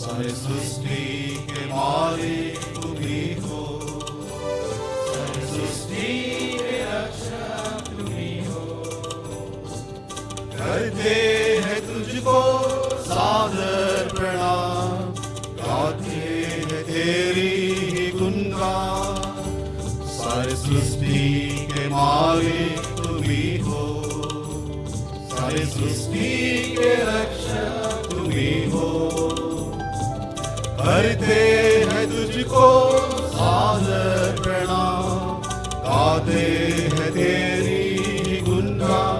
सारे सृष्टि के मालिक तुम ही हो, सारे सृष्टि के रक्षक तुम ही हो। करते हैं तुझको सादर प्रणाम, गाते हैं तेरी ही गुणगान। सारे सृष्टि के मालिक तुम ही हो, सारे सृष्टि के रक्षक तुम ही हो। करते हैं तुझको सादर प्रणाम, गाते हैं तेरी गुणगान।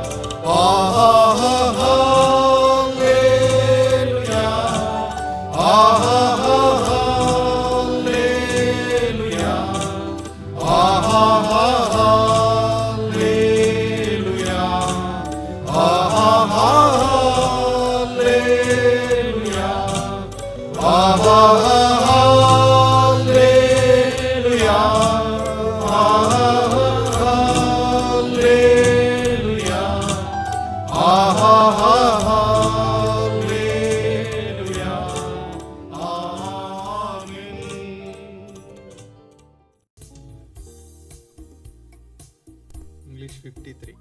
English 53.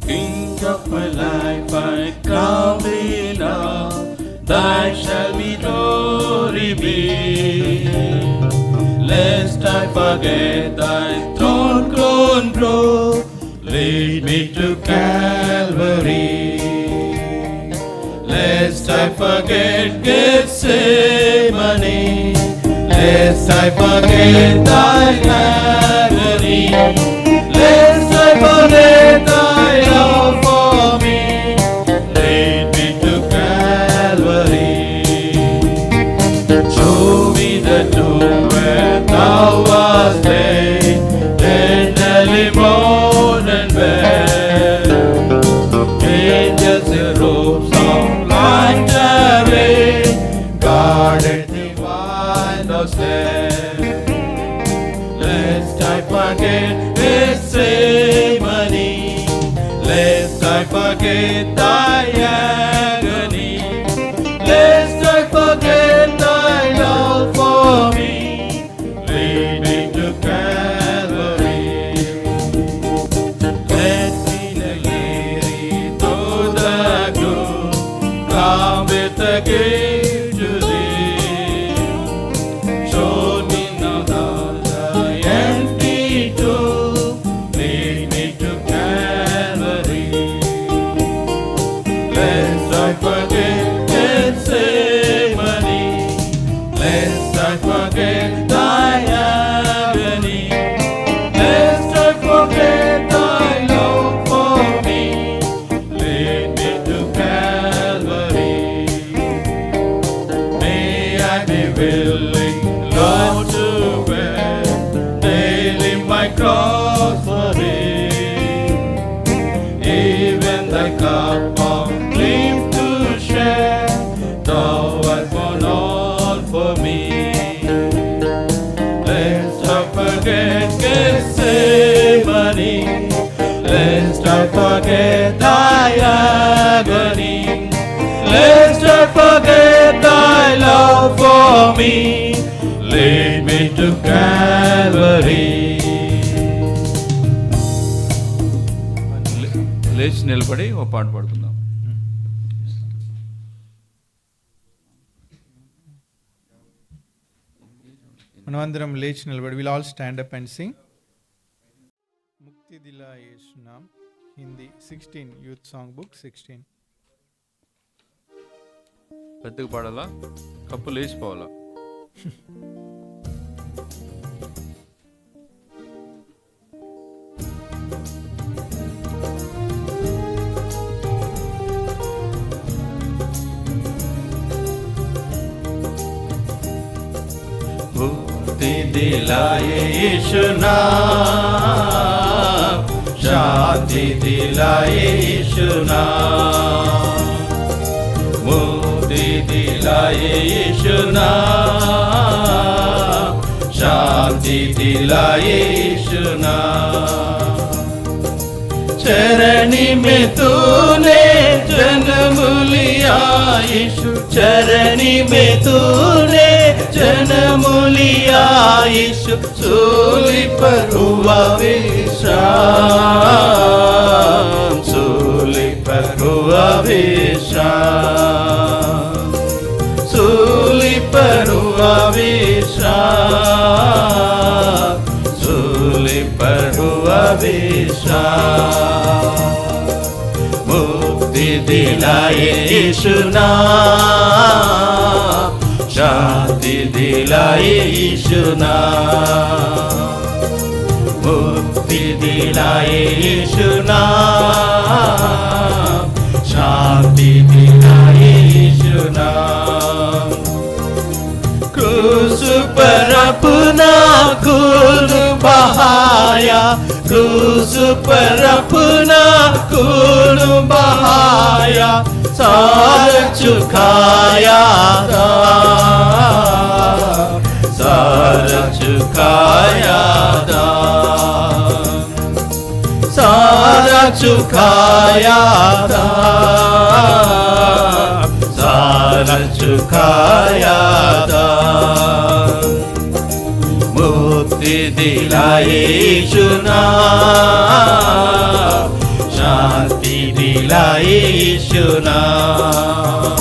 King of my life, I crown thee now, thy shall be glory be. Lest I forget thy throne grown grow, lead me to Calvary. Lest I forget Gethsemane, lest I forget thy agony, lest I forget thy love for me, lead me to Calvary. Show me the tomb where thou wast laid, tenderly mourned and bare. Angels in robes of light array, guarded the wine of there. Lest I forget Gethsemane, lest I forget thy agony, lest I forget thy love for me, lead me to Calvary. Let me weary through the gloom, come with the gift to thee. Show me now thy empty tomb, lead me to Calvary. Lest I forget Gethsemane, lest I forget thy agony, lest I forget thy love for me, lead me to Calvary. May I be willing, Lord, to bear daily my cross for thee, even thy cup of grief to share, thou art born all for me. Lest I forget Gethsemane, lest I forget thy agony, lest I forget thy love for me, lead me to Calvary. లేచి నిలబడి ఓ పాట పాడుకుందాం. మనమందరం లేచి నిలబడి, will all stand up and Singh ముక్తి దిలా యేసు నామ్, Hindi 16, youth song book 16. పెద్దగా పాడాలా, cup లేచిపోవాలా? मुक्ति दिलाए यीशु नाम, शांति दिलाए यीशु नाम, दिलाए यीशु नाम, शांति दिलाए यीशु नाम। चरणी में तूने जन्म लिया यीशु, चरणी में तूने जन्म लिया यीशु, सूली पर हुआ विश्राम, सूली पर हुआ विश्राम, सूली पर हुआ विश्राम, सूली पर हुआ विश्राम। मुक्ति दिलाए यीशु नाम, शांति दिलाए यीशु नाम, मुक्ति दिलाए यीशु नाम, शांति दिलाए यीशु नाम। क्रूस पर अपना खून बहाया, क्रूस पर अपना खून बहाया, सारा चुकाया दाम, सारा चुकाया दाम, सारा चुकाया दाम, सारा चुकाया दाम। मुक्ति दिलाए यीशु नाम, शांति दिलाए यीशु नाम,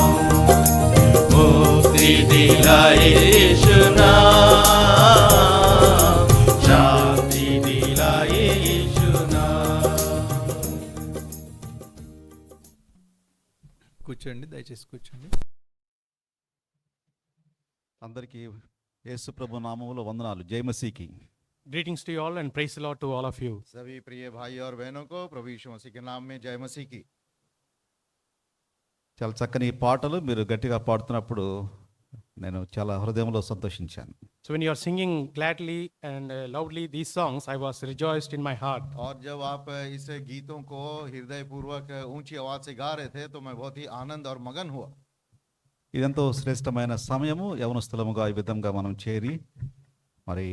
मुक्ति दिलाए यीशु नाम, शांति दिलाए यीशु नाम। కూర్చోండి, దయచేసి కూర్చోండి. అందరికీ యేసు ప్రభు నామములో వందనాలు. జై మసీకి. Greetings to you all and praise the Lord to all of you. सभी प्रिय भाई और बहनों को प्रभु यीशु मसीह के नाम में जय मसीह की। చాలా చక్కని పాటలు మీరు గట్టిగా పాడుతున్నప్పుడు నేను చాలా హృదయంలో సంతోషించాను. So when you are singing gladly and loudly these songs, I was rejoiced in my heart. और जब आप इस गीतों को हृदय पूर्वक ऊंची आवाज से गा रहे थे तो मैं बहुत ही आनंद और मगन हुआ। ఇదెంతో శ్రేష్టమైన సమయము. యవనస్తులముగా ఈ విధంగా మనం చేరి మరి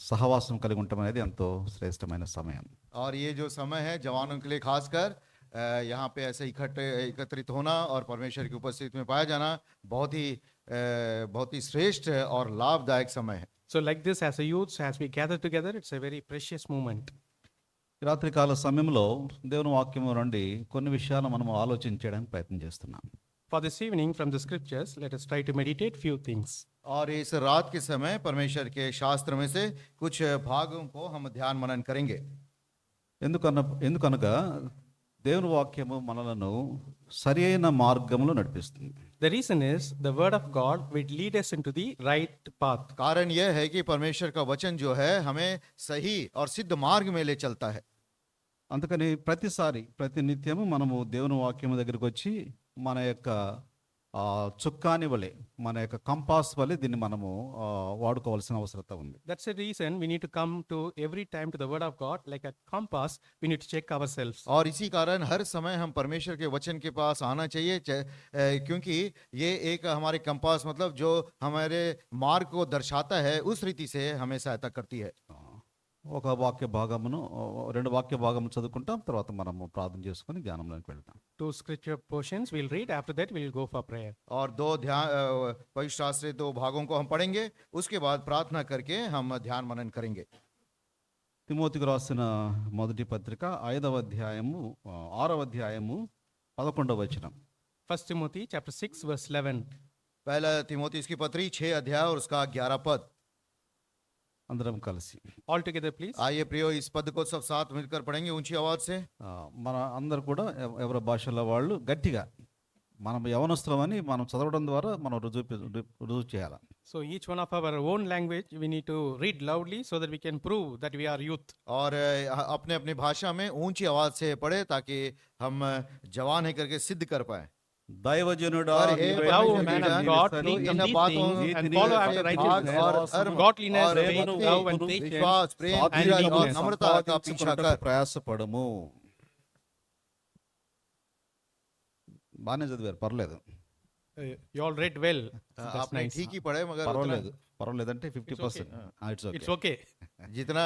సహవాసం కలిగి ఉండటం అనేది ఎంతో శ్రేష్టమైన సమయం. और ये जो समय है जवानों के लिए खासकर यहाँ पे ऐसे एकत्रित होना और परमेश्वर की उपस्थिति में पाया जाना बहुत ही श्रेष्ठ और लाभदायक समय है। So like this, as a youth, as we gather together, it's a very precious moment. ఈ రాత్రికాల సమయంలో దేవుని వాక్యము నుండి కొన్ని విషయాలు మనం ఆలోచించడానికి ప్రయత్నం చేస్తున్నాం. For this evening, from the scriptures, let us try to meditate few things. और इस रात के समय परमेश्वर के शास्त्र में से कुछ भागों को हम ध्यान मनन करेंगे। ఎందుకనగా దేవుని వాక్యము మనలను సరి అయిన మార్గంలో నడిపిస్తుంది. The reason is the word of God will lead us into the right path. कारण यह है कि परमेश्वर का वचन जो है हमें सही और सिद्ध मार्ग में ले चलता है। అందుకని ప్రతి నిత్యము మనము దేవుని వాక్యము దగ్గరికి వచ్చి మన యొక్క చుక్కాని వలె, మన యొక్క కంపాస్ వలె దీన్ని మనము వాడుకోవాల్సిన అవసరం ఉంది. That's the reason we need to come to every time to the word of God like a compass. We need to check ourselves. और इसी कारण हर समय हम परमेश्वर के वचन के पास आना चाहिए, क्योंकि ये एक हमारे कंपास मतलब जो हमारे मार्ग को दर्शाता है उस रीति से हमें सहायता करती है। ఒక వాక్య భాగమును, రెండు వాక్య భాగము చదువుకుంటాం, తర్వాత మనము ప్రార్థన చేసుకొని ధ్యానంలోకి వెళ్తాం. Two scripture portions we'll read. After that, we'll go for prayer. और पवित्र शास्त्र 2 भागों को हम पढ़ेंगे, उसके बाद प्रार्थना करके हम ध्यान मनन करेंगे। తిమోతికి రాసిన మొదటి పత్రిక 5వ అధ్యాయము 6వ అధ్యాయము 11వ వచనం. 1 Timothy chapter 6 verse 11. पहला तिमोथी की पत्री 6 अध्याय और उसका 11 पद। అందరం కలిసి All together, please. आइए प्रियो, इस पद को सब साथ मिलकर पढ़ेंगे ऊंची आवाज से। మన అందరు కూడా ఎవరి భాషలో వాళ్ళు గట్టిగా మనం యవనస్తులమని మనం చదవడం ద్వారా మనం రుజువు చేయాలి. So each one of our own language we need to read loudly so that we can prove that we are youth. और अपने अपनी भाषा में ऊंची आवाज से पढ़े ताकि हम जवान है करके सिद्ध कर पाए। దైవజనుడా, और हे Thou, परमेश्वर man पिता, of God, तो think इन on these बातों things and नीति follow और after भाग righteousness, और धर्म godliness, और faith, भक्ति, love and patience, विश्वास, प्रेम, and धीरज और meekness. नम्रता का पीछा कर। ప్రయాసపడము. బాగానే చదివారు, పర్లేదు. You all read well. So that's आपने nice. ठीक ही पढ़े मगर పర్వాలేదు పర్వాలేదంటే 50%. It's It's okay. okay. जितना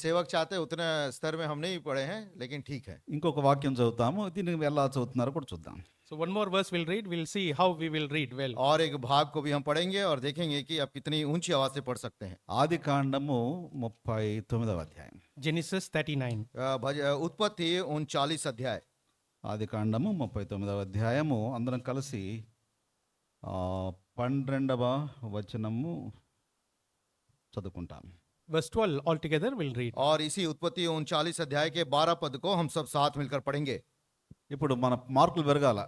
सेवक चाहते उतना स्तर में हम नहीं पढ़े हैं लेकिन ठीक है। ఇంకొక వాక్యం చదువుతాము, దీన్ని ఎలా చదువుతున్నారో కూడా చూద్దాం. So one more verse we'll read. We'll see how we will read well. और एक भाग को भी हम पढ़ेंगे और देखेंगे कि आप कितनी ऊंची आवाज से पढ़ सकते हैं। ఆది కాండము 39వ అధ్యాయం. Genesis 39. उत्पत्ति 39 अध्याय। ఆది కాండము 39వ అధ్యాయము అందరం కలిసి 12వ వచనము చదువుకుంటాం. Verse 12 altogether we'll read. और इसी उत्पत्ति 39 अध्याय के 12 पद को हम सब साथ मिलकर पढ़ेंगे। ఇప్పుడు మన మార్కులు పెరగాల.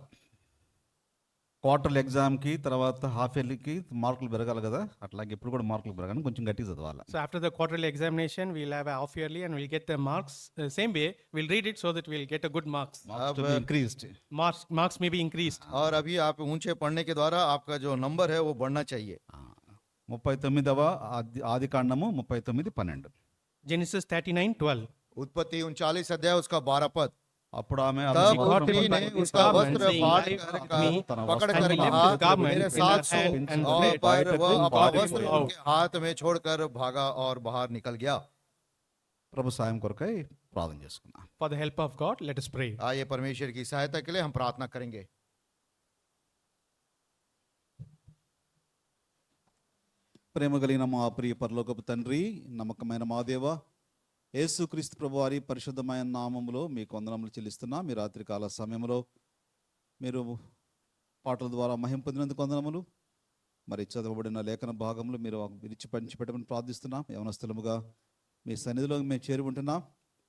క్వార్టర్లీ ఎగ్జామ్కి తర్వాత హాఫ్ ఇయర్లీకి మార్కులు పెరగాలి కదా, అట్లాగే ఇప్పుడు కూడా మార్కులు పెరగాలని కొంచెం గట్టిగా చదవాలి. So after the quarterly examination, we'll have a half yearly and we'll get the marks. Same way, we'll read it so that we'll get a good marks. Increased. Marks may be increased. और अभी आप ऊंचे पढ़ने के द्वारा आपका जो number है वो बढ़ना चाहिए। 39వ ఆది కాండము 39:12. Genesis 39:12. उत्पत्ति 39 अध्याय उसका 12 पद। అప్పుడు ఆమె तब She got स्त्री him ने by his उसका garment, वस्त्र saying, फाड़ "Live कर with me." पकड़ And कर he left कहा, his garment मेरे in साथ her सो, hand and और fled. पर वो And अपना God वस्त्र him out. उनके हाथ में छोड़कर भागा और बाहर निकल गया। ప్రభు సాయం కొరకై ప్రార్థన చేసుకున్నాం. For the help of God, let us pray. आइए परमेश्वर की सहायता के लिए हम प्रार्थना करेंगे। ప్రేమ కలిగిన మా ప్రియ పరలోకపు తండ్రి, నమ్మకమైన మా దేవ, యేసుక్రీస్తు ప్రభు వారి పరిశుద్ధమైన నామములో మీకు వందనములు చెల్లిస్తున్నా. మీ రాత్రికాల సమయంలో మీరు పాటల ద్వారా మహిమ పొందినందుకు వందనములు. మరి చదవబడిన లేఖన భాగంలో మీరు విరిచి పంచిపెట్టమని ప్రార్థిస్తున్నాం. యవనస్థలముగా మీ సన్నిధిలో మేము చేరి ఉంటున్నాం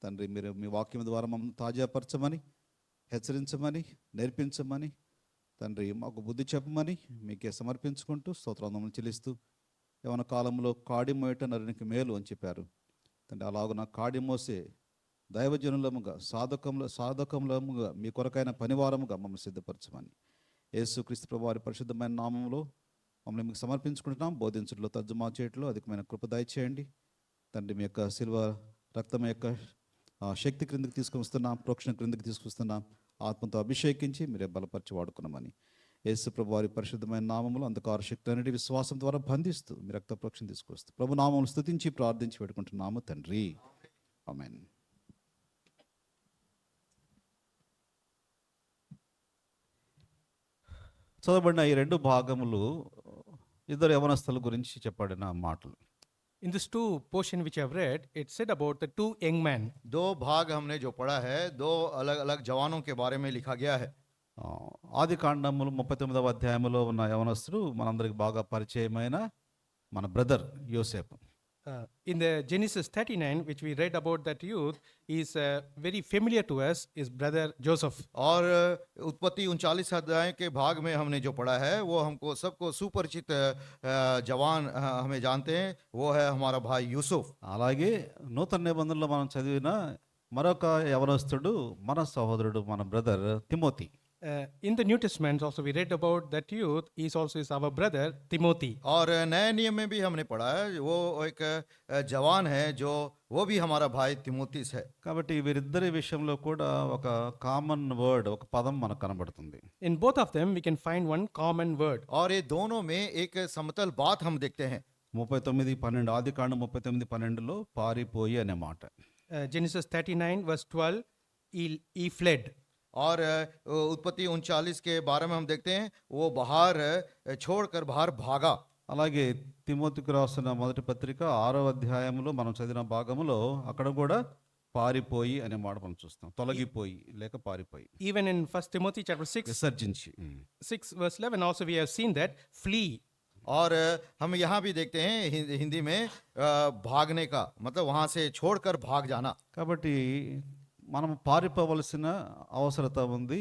తండ్రి. మీరు మీ వాక్యం ద్వారా మమ్మల్ని తాజాపరచమని, హెచ్చరించమని, నేర్పించమని తండ్రి, మాకు బుద్ధి చెప్పమని మీకే సమర్పించుకుంటూ స్తోత్రవందనములు చెల్లిస్తూ, యవన కాలంలో కాడి మోయట నరునికి మేలు అని చెప్పారు తండ్రి. అలాగున కాడి మోసే దైవజనులముగా సాధకములముగా మీ కొరకైన పనివారముగా మమ్మల్ని సిద్ధపరచమని యేసుక్రీస్తు ప్రభు వారి పరిశుద్ధమైన నామంలో మమ్మల్ని మీకు సమర్పించుకుంటున్నాం. బోధించడంలో, తర్జుమా చేయట్లో అధికమైన కృప దయచేయండి తండ్రి. మీ యొక్క శిల్వ రక్తం యొక్క శక్తి క్రిందికి తీసుకొస్తున్నాం, ప్రోక్షణ క్రిందికి తీసుకొస్తున్నాం. ఆత్మతో అభిషేకించి మీరే బలపరిచి వాడుకున్నామని యేసు ప్రభు వారి పరిశుద్ధమైన నామములు అంధకార శక్తి అనేది విశ్వాసం ద్వారా బంధిస్తూ మీ రక్త ప్రోక్షణ తీసుకొస్తూ ప్రభు నామములు స్తుతించి ప్రార్థించి పెట్టుకుంటున్నాము తండ్రి. ఆమేన్. చదవబడిన ఈ రెండు భాగములు ఇద్దరు యవనస్తుల గురించి చెప్పబడిన మాటలు. In this two portion which I have read, it said about the two young men. दो भाग हमने जो पढ़ा है, दो अलग अलग जवानों के बारे में लिखा गया है। ఆది కాండములు 39వ అధ్యాయములో ఉన్న యవనస్తుడు మనందరికి బాగా పరిచయమైన మన బ్రదర్ యోసేపు. In the Genesis 39, which we read about that youth, is very familiar to us, is brother Joseph. और उत्पत्ति 39 अध्याय के भाग में हमने जो पढ़ा है वो हमको सबको सुपरिचित जवान हमें जानते हैं, वो है हमारा भाई यूसुफ। అలాగే నూతన నిబంధనలో మనం చదివిన మరొక యవనస్తుడు మన సహోదరుడు, మన brother Timothy. In the New Testament also we read about that youth is also is our brother Timothy. और नए नियम में भी हमने पढ़ा है, वो एक जवान है जो वो भी हमारा भाई तिमोथिस है। కాబట్టి వీరిద్దరి విషయంలో కూడా ఒక కామన్ వర్డ్, ఒక పదం మనకు కనబడుతుంది. In both of them we can find one common word. और ये दोनों में एक समतल बात हम देखते हैं। 39:12 ఆది కాండం 39:12లో పారిపోయి అనే మాట. Genesis 39 verse 12, he fled. और उत्पत्ति 39 के 12 में हम देखते हैं वो बाहर छोड़कर बाहर भागा। అలాగే తిమోతికి రాసిన మొదటి పత్రిక 6వ అధ్యాయంలో మనం చదివిన భాగంలో అక్కడ కూడా పారిపోయి అనే మాట మనం చూస్తాం. తొలగిపోయి లేక పారిపోయి, Even in 1 Timothy chapter 6 విసర్జించి. 6 verse 11 also we have seen that flee. और हम यहाँ भी देखते हैं हिंदी में भागने का मतलब वहां से छोड़कर भाग जाना। కాబట్టి మనం పారిపోవలసిన అవసరత ఉంది.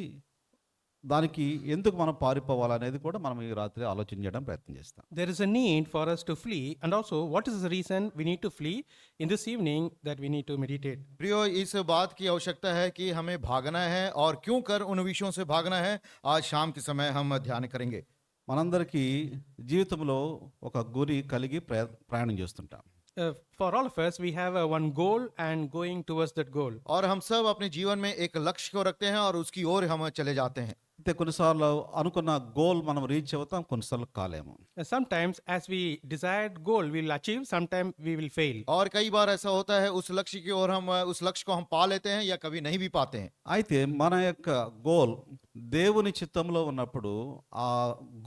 దానికి ఎందుకు మనం పారిపోవాలనేది కూడా మనం ఈ రాత్రి ఆలోచన చేయడం ప్రయత్నం చేస్తాం. There is a need for us to flee, and also what is the reason we need to flee? In this evening that we need to meditate. प्रियो, इस बात की आवश्यकता है कि हमें भागना है और क्यों कर उन विषयों से भागना है, आज शाम के समय हम ध्यान करेंगे। మనందరికీ జీవితంలో ఒక గురి కలిగి ప్రయాణం చేస్తుంటాం. For all of us, we have one goal and going towards that goal. और हम सब अपने जीवन में एक लक्ष्य को रखते हैं और उसकी ओर हम चले जाते हैं। అయితే కొన్నిసార్లు అనుకున్న గోల్ మనం రీచ్ అవుతాం, కొన్నిసార్లు కాలేము. Sometimes, as we desired goal, we will achieve, sometimes we will fail. और कई बार ऐसा होता है उस लक्ष्य की ओर हम उस लक्ष्य को हम पा लेते हैं या कभी नहीं भी पाते हैं। అయితే మన యొక్క గోల్ దేవుని చిత్తంలో ఉన్నప్పుడు ఆ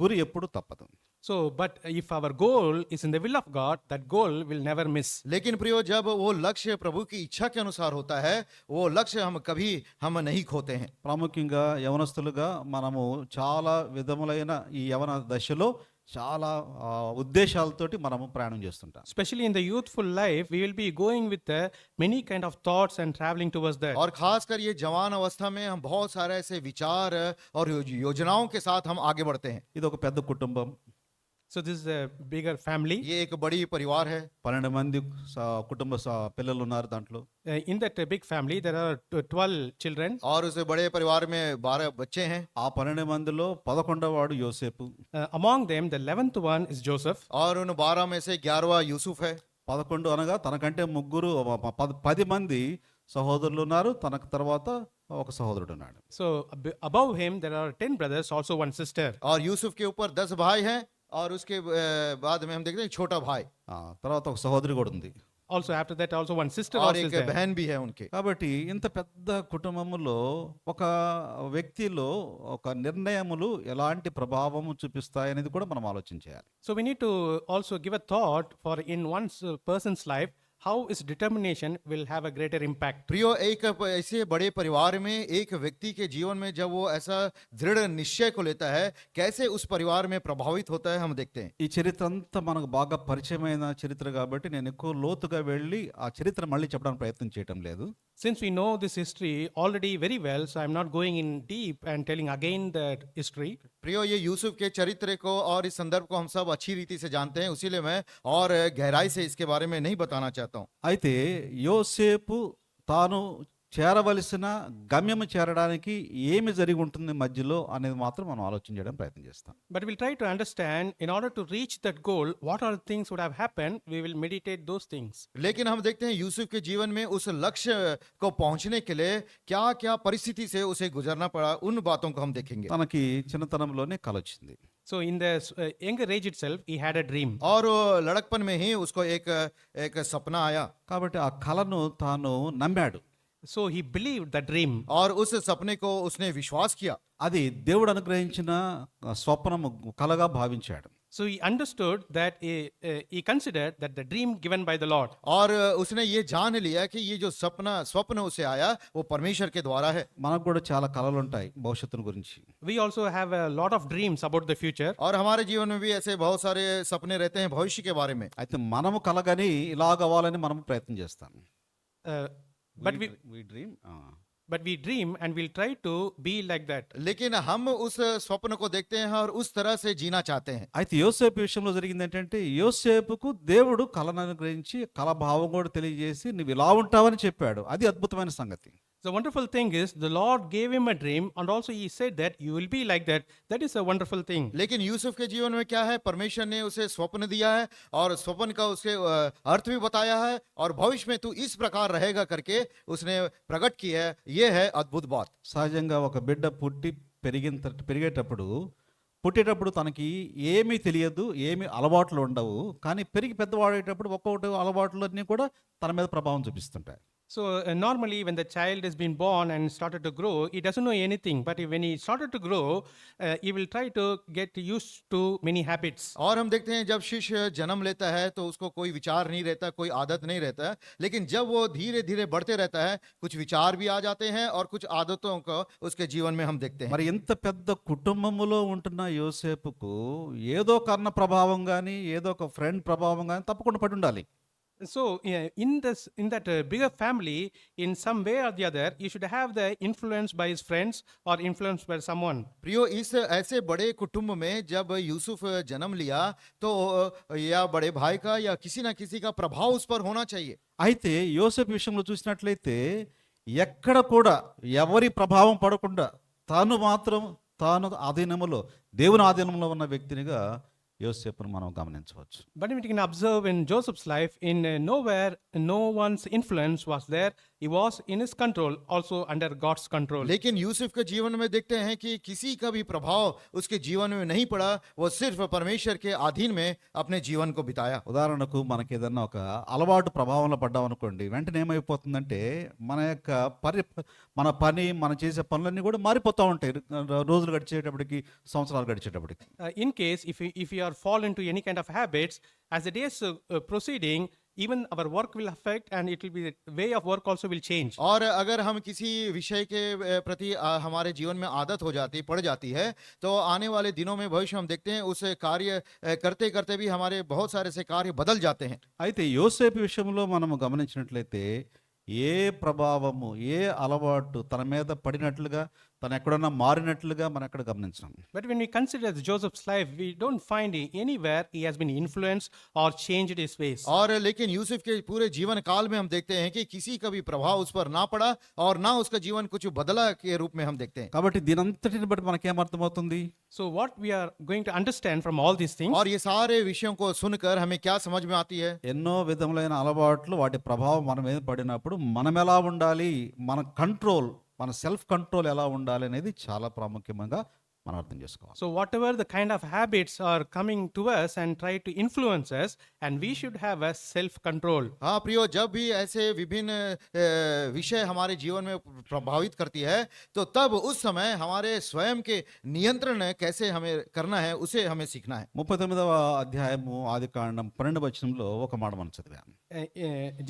గురి ఎప్పుడు తప్పదు. So, but if our goal is in the will of God, that goal will never miss. लेकिन प्रियो जब वो लक्ष्य प्रभु की इच्छा के अनुसार होता है वो लक्ष्य हम कभी हम नहीं खोते हैं। ప్రాముఖ్యంగా యవనస్తులుగా మనము చాలా విధములైన ఈ యవన దశలో చాలా ఉద్దేశాలతోటి మనము ప్రయాణం చేస్తుంటాం. Especially in the youthful life, we will be going with many kind of thoughts and traveling towards that. और खासकर ये जवान अवस्था में हम बहुत सारे ऐसे विचार और योजनाओं के साथ हम आगे बढ़ते हैं। ఇది ఒక పెద్ద కుటుంబం, So this is a bigger family. ये एक बड़ी परिवार है। 12 మంది కుటుంబ పిల్లలు ఉన్నారు దాంట్లో. In that big family, there are 12 children. और उस बड़े परिवार में 12 बच्चे हैं। ఆ 12 మందిలో 11వ వాడు యోసేపు. Among them, the 11th one is Joseph. और उन 12 में से 11वां यूसुफ है। 11 అనగా తనకంటే 10 మంది సహోదరులు ఉన్నారు, తనకు తర్వాత ఒక సహోదరుడు ఉన్నాడు. So above him, there are 10 brothers, also one sister. और यूसुफ के ऊपर 10 भाई हैं और उसके बाद में हम देखते हैं छोटा भाई తర్వాత ఒక సహోదరి కూడా ఉంది. Also after that, also one sister और also is एक there. बहन भी है उनके। కాబట్టి ఇంత పెద్ద కుటుంబములో ఒక వ్యక్తిలో ఒక నిర్ణయములు ఎలాంటి ప్రభావము చూపిస్తాయనేది కూడా మనం ఆలోచించాలి. So we need to also give a thought for in one person's life, how his determination will have a greater impact. प्रियो एक ऐसे बड़े परिवार में एक व्यक्ति के जीवन में जब वो ऐसा दृढ़ निश्चय को लेता है कैसे उस परिवार में प्रभावित होता है हम देखते हैं। ఈ చరిత్ర అంతా మనకు బాగా పరిచయమైన చరిత్ర కాబట్టి నేను ఎక్కువ లోతుగా వెళ్ళి ఆ చరిత్ర మళ్ళీ చెప్పడానికి ప్రయత్నం చేయటం లేదు. Since we know this history already very well, so I'm not going in deep and telling again that history. प्रियो ये यूसुफ के चरित्र को और इस संदर्भ को हम सब अच्छी रीति से जानते हैं, उसीलिए मैं और गहराई से इसके बारे में नहीं बताना चाहता हूँ। అయితే యోసేపు తాను చేరవలసిన గమ్యము చేరడానికి ఏమి జరిగి ఉంటుంది మధ్యలో అనేది మాత్రం మనం ఆలోచన చేయడం ప్రయత్నం చేస్తాం. But we'll try to understand, in order to reach that goal, what are the things would have happened. We will meditate those things. लेकिन हम देखते हैं यूसुफ के जीवन में उस लक्ष्य को पहुंचने के लिए क्या क्या परिस्थिति से उसे गुजरना पड़ा, उन बातों को हम देखेंगे। తనకి చిన్నతనంలోనే కల వచ్చింది. So in the younger age itself, he had a dream. और लड़कपन में ही उसको एक सपना आया। కాబట్టి ఆ కలను తాను నమ్మాడు. So he believed the dream. और उस सपने को उसने विश्वास किया। అది దేవుడు అనుగ్రహించిన స్వప్నము కలగా భావించాడు. So he understood that he considered that the dream given by the Lord. और उसने ये जान लिया कि ये जो स्वप्न उसे आया वो परमेश्वर के द्वारा है। మనకు కూడా చాలా కలలు ఉంటాయి భవిష్యత్తును గురించి. We also have a lot of dreams about the future. और हमारे जीवन में भी ऐसे बहुत सारे सपने रहते हैं भविष्य के बारे में। అయితే మనము కలగని ఇలా కావాలని మనం ప్రయత్నం చేస్తాం. But we dream and we'll try to be like that. लेकिन हम उस स्वप्न को देखते हैं और उस तरह से जीना चाहते हैं। అయితే యోసేపు విషయంలో జరిగింది ఏంటంటే యోసేపుకు దేవుడు కళను అనుగ్రహించి కళ భావం కూడా తెలియజేసి నువ్వు ఇలా ఉంటావని చెప్పాడు. అది అద్భుతమైన సంగతి. The wonderful thing is the Lord gave him a dream and also he said that you will be like that. That is a wonderful thing. लेकिन यूसुफ के जीवन में क्या है, परमेश्वर ने उसे स्वप्न दिया है और स्वप्न का उसके अर्थ भी बताया है और भविष्य में तू इस प्रकार रहेगा करके उसने प्रकट की है। ये है अद्भुत बात। సహజంగా ఒక బిడ్డ పుట్టేటప్పుడు తనకి ఏమీ తెలియదు, ఏమీ అలవాట్లు ఉండవు. కానీ పెరిగి పెద్దవాడేటప్పుడు ఒక్కొక్కటి అలవాట్లన్నీ కూడా తన మీద ప్రభావం చూపిస్తుంటాయి. So normally when the child has been born and started to grow, he doesn't know anything. But when he started to grow, he will try to get used to many habits. और हम देखते हैं जब शिशु जन्म लेता है तो उसको कोई विचार नहीं रहता, कोई आदत नहीं रहता, लेकिन जब वो धीरे धीरे बढ़ते रहता है कुछ विचार भी आ जाते हैं और कुछ आदतों को उसके जीवन में हम देखते हैं। మరి ఇంత పెద్ద కుటుంబములో ఉంటున్న యోసేపుకు ఏదో కర్ణ ప్రభావం కానీ ఏదో ఒక ఫ్రెండ్ ప్రభావం కానీ తప్పకుండా పడి ఉండాలి. So in that bigger family, in some way or the other, you should have the influence by his friends or influence by someone. प्रियो इस ऐसे बड़े कुटुंब में जब यूसुफ जन्म लिया तो या बड़े भाई का या किसी ना किसी का प्रभाव उस पर होना चाहिए। అయితే యోసేపు విషయంలో చూసినట్లయితే ఎక్కడ కూడా ఎవరి ప్రభావం పడకుండా తాను ఆధీనములో దేవుని ఆధీనంలో ఉన్న వ్యక్తినిగా యోసేపును మనం గమనించవచ్చు. But we can observe in Joseph's life, in nowhere, no one's influence was there, he was in his control, also under God's control. लेकिन यूसुफ के जीवन में देखते हैं कि किसी का भी प्रभाव उसके जीवन में नहीं पड़ा, वो सिर्फ परमेश्वर के अधीन में अपने जीवन को बिताया। ఉదాహరణకు మనకి ఏదన్నా ఒక అలవాటు ప్రభావంలో పడ్డాం అనుకోండి, వెంటనే ఏమైపోతుందంటే మన పని మనం చేసే పనులన్నీ కూడా మారిపోతూ ఉంటాయి రోజులు గడిచేటప్పటికి, సంవత్సరాలు గడిచేటప్పటికి. In case if you are fall into any kind of habits, as the days proceeding, even our work will affect and it will be the way of work also will change. और अगर हम किसी विषय के प्रति हमारे जीवन में आदत हो जाती पड़ जाती है, तो आने वाले दिनों में भविष्य हम देखते हैं उस कार्य करते करते भी हमारे बहुत सारे से कार्य बदल जाते हैं। అయితే యోసేపు విషయంలో మనము గమనించినట్లయితే ఏ ప్రభావము, ఏ అలవాటు తన మీద పడినట్లుగా, తను ఎక్కడన్నా మారినట్లుగా మనం ఎక్కడ గమనించాం. But when we consider Joseph's life, we don't find anywhere he has been influenced or changed his ways. और लेकिन यूसुफ के पूरे जीवन काल में हम देखते हैं कि किसी का भी प्रभाव उस पर ना पड़ा और ना उसका जीवन कुछ बदला के रूप में हम देखते हैं। కాబట్టి దీనంతటిని బట్టి మనకేమర్థమవుతుంది? So what we are going to understand from all these things, और ये सारे विषयों को सुनकर हमें क्या समझ में आती है? ఎన్నో విధములైన అలవాట్లు, వాటి ప్రభావం మన మీద పడినప్పుడు మనం ఎలా ఉండాలి, మన కంట్రోల్, మన సెల్ఫ్ కంట్రోల్ ఎలా ఉండాలి అనేది చాలా ప్రాముఖ్యంగా మనం అర్థం చేసుకోవాలి. so whatever the kind of habits are coming to us and try to influence us, and we should have a self control. हाँ प्रियो, जब भी ऐसे विभिन्न विषय हमारे जीवन में प्रभावित करती है, तो तब उस समय हमारे स्वयं के नियंत्रण कैसे हमें करना है उसे हमें सीखना है। 39వ అధ్యాయము ఆదికాండం 12వ వచనంలో ఒక మాట మనం చదివాము.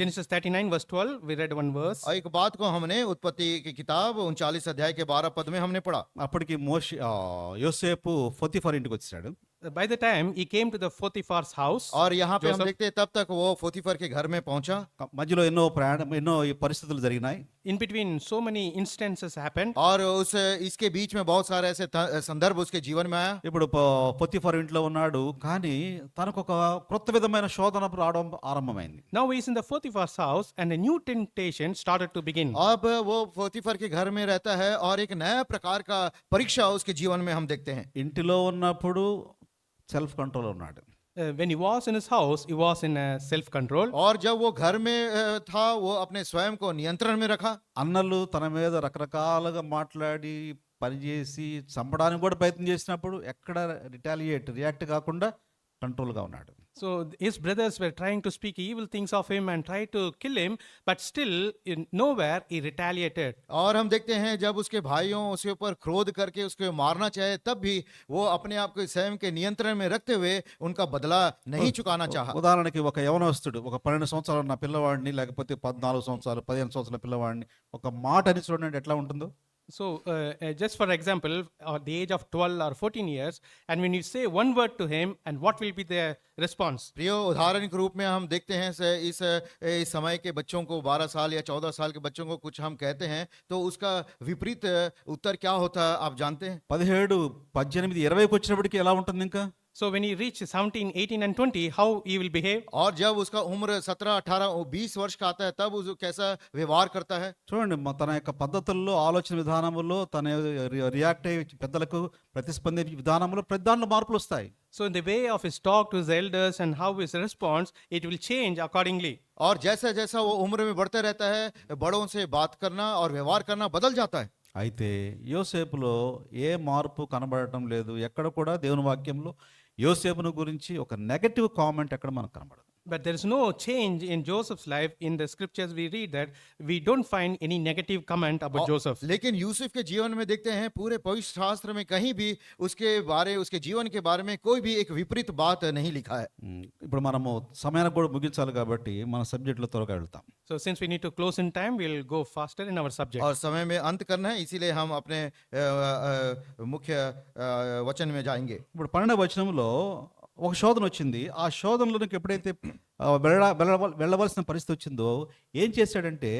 Genesis 39 verse 12, we read one verse. और एक बात को हमने उत्पत्ति की किताब 39 अध्याय के 12 पद में हमने पढ़ा। అప్పటికి యోసేపు పొతిఫర్ ఇంటికి వచ్చాడు. By the time he came to the Potiphar's house, और यहाँ पे हम Joseph- देखते हैं तब तक वो पोतीफर के घर में पहुंचा। మధ్యలో ఎన్నో ఈ పరిస్థితులు జరిగినాయి. in between so many instances happened. और उस इसके बीच में बहुत सारे ऐसे संदर्भ उसके जीवन में आया। ఇప్పుడు పొతిఫర్ ఇంట్లో ఉన్నాడు, కానీ తనకు ఒక క్రొత్త విధమైన శోధన రావడం ఆరంభమైంది. Now he is in the Potiphar's house and a new temptation started to begin. अब वो पोतीफर के घर में रहता है और एक नया प्रकार का परीक्षा उसके जीवन में हम देखते हैं। ఇంటిలో ఉన్నప్పుడు సెల్ఫ్ కంట్రోల్ ఉన్నాడు. When he was in his house, he was in self control. और जब वो घर में था, वो अपने स्वयं को नियंत्रण में रखा। అన్నలు తన మీద రకరకాలుగా మాట్లాడి పనిచేసి చంపడానికి కూడా ప్రయత్నం చేసినప్పుడు ఎక్కడ రియాక్ట్ కాకుండా కంట్రోల్గా ఉన్నాడు. So his brothers were trying to speak evil things of him and try to kill him, but still nowhere he retaliated. और हम देखते हैं जब उसके भाइयों उसके ऊपर क्रोध करके उसको मारना चाहे, तब भी वो अपने आप को स्वयं के नियंत्रण में रखते हुए उनका बदला नहीं चुकाना चाहा। ఉదాహరణకి ఒక యవనస్తుడు ఒక 12 సంవత్సరాలు ఉన్న పిల్లవాడిని, లేకపోతే 14 సంవత్సరాలు 15 సంవత్సరాల పిల్లవాడిని ఒక మాట అని చూడండి ఎట్లా ఉంటుందో. So just for example, at the age of 12 or 14 years, and when you say one word to him, and what will be the response? प्रियो, उदाहरण के रूप में हम देखते हैं इस समय के बच्चों को 12 साल या 14 साल के बच्चों को कुछ हम कहते हैं, तो उसका विपरीत उत्तर क्या होता है आप जानते हैं? 17, 18, 20కి వచ్చినప్పటికి ఎలా ఉంటుంది ఇంకా? So when he reaches 17, 18 and 20, how he will behave? और जब उसका उम्र 17, 18, 20 वर्ष का आता है, तब उस कैसा व्यवहार करता है? చూడండి, తన యొక్క పద్ధతుల్లో, ఆలోచన విధానములో, తన రియాక్ట్ అయ్యే పెద్దలకు ప్రతిస్పందించే విధానంలో ప్రతి దాంట్లో మార్పులు వస్తాయి. So in the way of his talk to his elders and how his response, it will change accordingly. और जैसा जैसा वो उम्र में बढ़ता रहता है, बड़ों से बात करना और व्यवहार करना बदल जाता है। అయితే యోసేపులో ఏ మార్పు కనబడటం లేదు. ఎక్కడ కూడా దేవుని వాక్యంలో యోసేపును గురించి ఒక నెగటివ్ కామెంట్ ఎక్కడ మనకు కనబడదు. But there is no change in Joseph's life. In the scriptures we read that we don't find any negative comment about Joseph. लेकिन यूसुफ के जीवन में देखते हैं पूरे पवित्र शास्त्र में कहीं भी उसके जीवन के बारे में कोई भी एक विपरीत बात नहीं लिखा है। ఇప్పుడు మనము సమయానికి కూడా ముగించాలి కాబట్టి మన సబ్జెక్టులో త్వరగా వెళ్తాం. So since we need to close in time, we'll go faster in our subject. और समय में अंत करना है, इसीलिए हम अपने मुख्य वचन में जाएंगे। ఇప్పుడు 12వ వచనంలో ఒక శోధన వచ్చింది. ఆ శోధనలోకి ఎప్పుడైతే వెళ్ళవలసిన పరిస్థితి వచ్చిందో ఏం చేశాడంటే,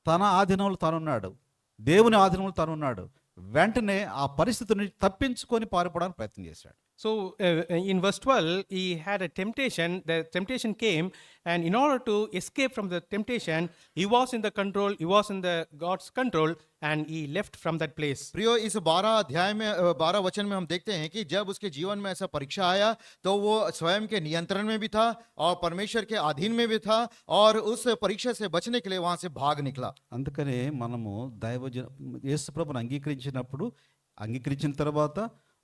తన ఆధీనంలో తానున్నాడు, దేవుని ఆధీనంలో తానున్నాడు. వెంటనే ఆ పరిస్థితిని తప్పించుకొని పారిపోవడానికి ప్రయత్నం చేశాడు. So in verse 12, he had a temptation. The temptation came, and in order to escape from the temptation, he was in the control, he was in the God's control, and he left from that place. प्रियो, इस 12 अध्याय में 12 वचन में हम देखते हैं कि जब उसके जीवन में ऐसा परीक्षा आया तो वो स्वयं के नियंत्रण में भी था और परमेश्वर के अधीन में भी था और उस परीक्षा से बचने के लिए वहां से भाग निकला। అందుకనే మనము యేసు ప్రభువుని అంగీకరించిన తర్వాత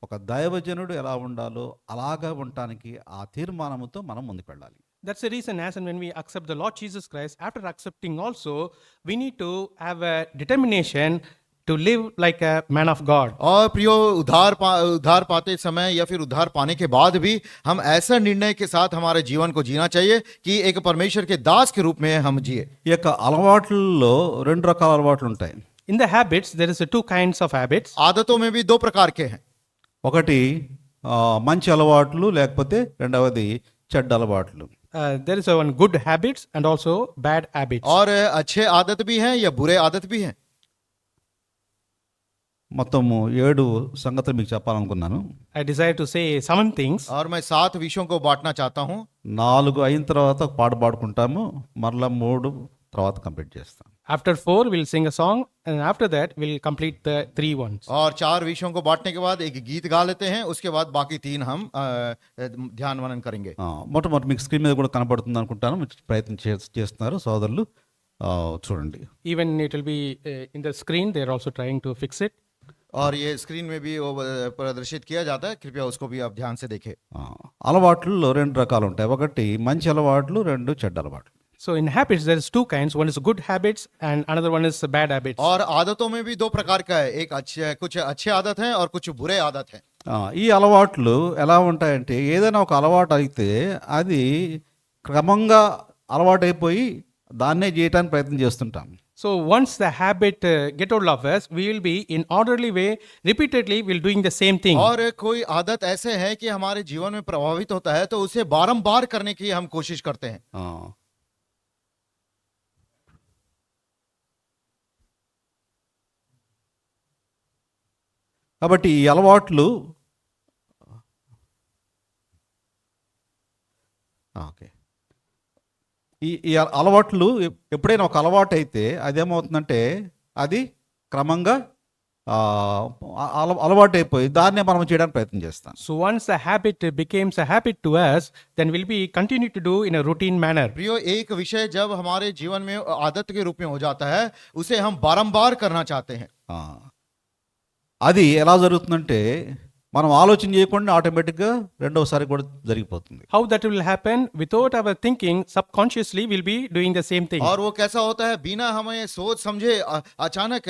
ఒక దైవజనుడు ఎలా ఉండాలో అలాగా ఉండటానికి ఆ తీర్మానంతో మనం ముందుకు వెళ్ళాలి. That's the reason, as and when we accept the Lord Jesus Christ, after accepting also, we need to have a determination to live like a man of God. और प्रियो, उद्धार पाते समय या फिर उद्धार पाने के बाद भी हम ऐसा निर्णय के साथ हमारे जीवन को जीना चाहिए कि एक परमेश्वर के दास के रूप में हम जिए। ఈ యొక్క అలవాట్లలో రెండు రకాల అలవాట్లు ఉంటాయి. In the habits, there is two kinds of habits. आदतों में भी दो प्रकार के हैं। ఒకటి మంచి అలవాట్లు, లేకపోతే రెండవది చెడ్డ అలవాట్లు. There is one good habits and also bad habits. और अच्छे आदत भी हैं या बुरे आदत भी हैं। మొత్తము 7 సంగతులు మీకు చెప్పాలనుకున్నాను. I desire to say 7 things. और मैं 7 विषयों को बांटना चाहता हूं। 4 అయిన తర్వాత ఒక పాట పాడుకుంటాము, మరలా 3 తర్వాత కంప్లీట్ చేస్తాం. After 4, we'll sing a song, and after that, we'll complete the 3 ones. और 4 विषयों को बांटने के बाद एक गीत गा लेते हैं, उसके बाद बाकी 3 हम ध्यान मनन करेंगे। మొట్టమొదటి మీకు స్క్రీన్ మీద కూడా కనపడుతుంది అనుకుంటాను, మీరు ప్రయత్నం చేస్తున్నారు సోదరులు, చూడండి. Even it will be in the screen, they are also trying to fix it. और ये स्क्रीन में भी वो प्रदर्शित किया जाता है, कृपया उसको भी आप ध्यान से देखें। అలవాట్లలో 2 రకాలు ఉంటాయి, ఒకటి మంచి అలవాట్లు, 2 చెడ్డ అలవాట్లు. So in habits, there is 2 kinds. One is good habits, and another one is bad habits. और आदतों में भी 2 प्रकार का है, एक कुछ अच्छे आदत हैं और कुछ बुरे आदत हैं। ఈ అలవాట్లు ఎలా ఉంటాయంటే, ఏదైనా ఒక అలవాటు అయితే అది క్రమంగా అలవాటైపోయి దాన్నే చేయడానికి ప్రయత్నం చేస్తుంటాం. So once the habit get hold of us, we will be in orderly way, repeatedly we'll doing the same thing. और कोई आदत ऐसे है कि हमारे जीवन में प्रभावित होता है तो उसे बारंबार करने की हम कोशिश करते हैं। కాబట్టి ఈ అలవాట్లు ఓకే ఈ అలవాట్లు ఎప్పుడైనా ఒక అలవాటు అయితే అదేమవుతుందంటే అది క్రమంగా అలవాటు అయిపోయి దాన్నే మనం చేయడానికి ప్రయత్నం చేస్తాం. So once the habit becomes a habit to us, then we'll be continue to do in a routine manner. प्रियो, एक विषय जब हमारे जीवन में आदत के रूप में हो जाता है, उसे हम बारंबार करना चाहते हैं। అది ఎలా జరుగుతుందంటే మనం ఆలోచన చేయకుండా ఆటోమేటిక్గా రెండోసారి కూడా జరిగిపోతుంది. How that will happen? Without our thinking, subconsciously we'll be doing the same thing. और वो कैसा होता है, बिना हमें सोच समझे अचानक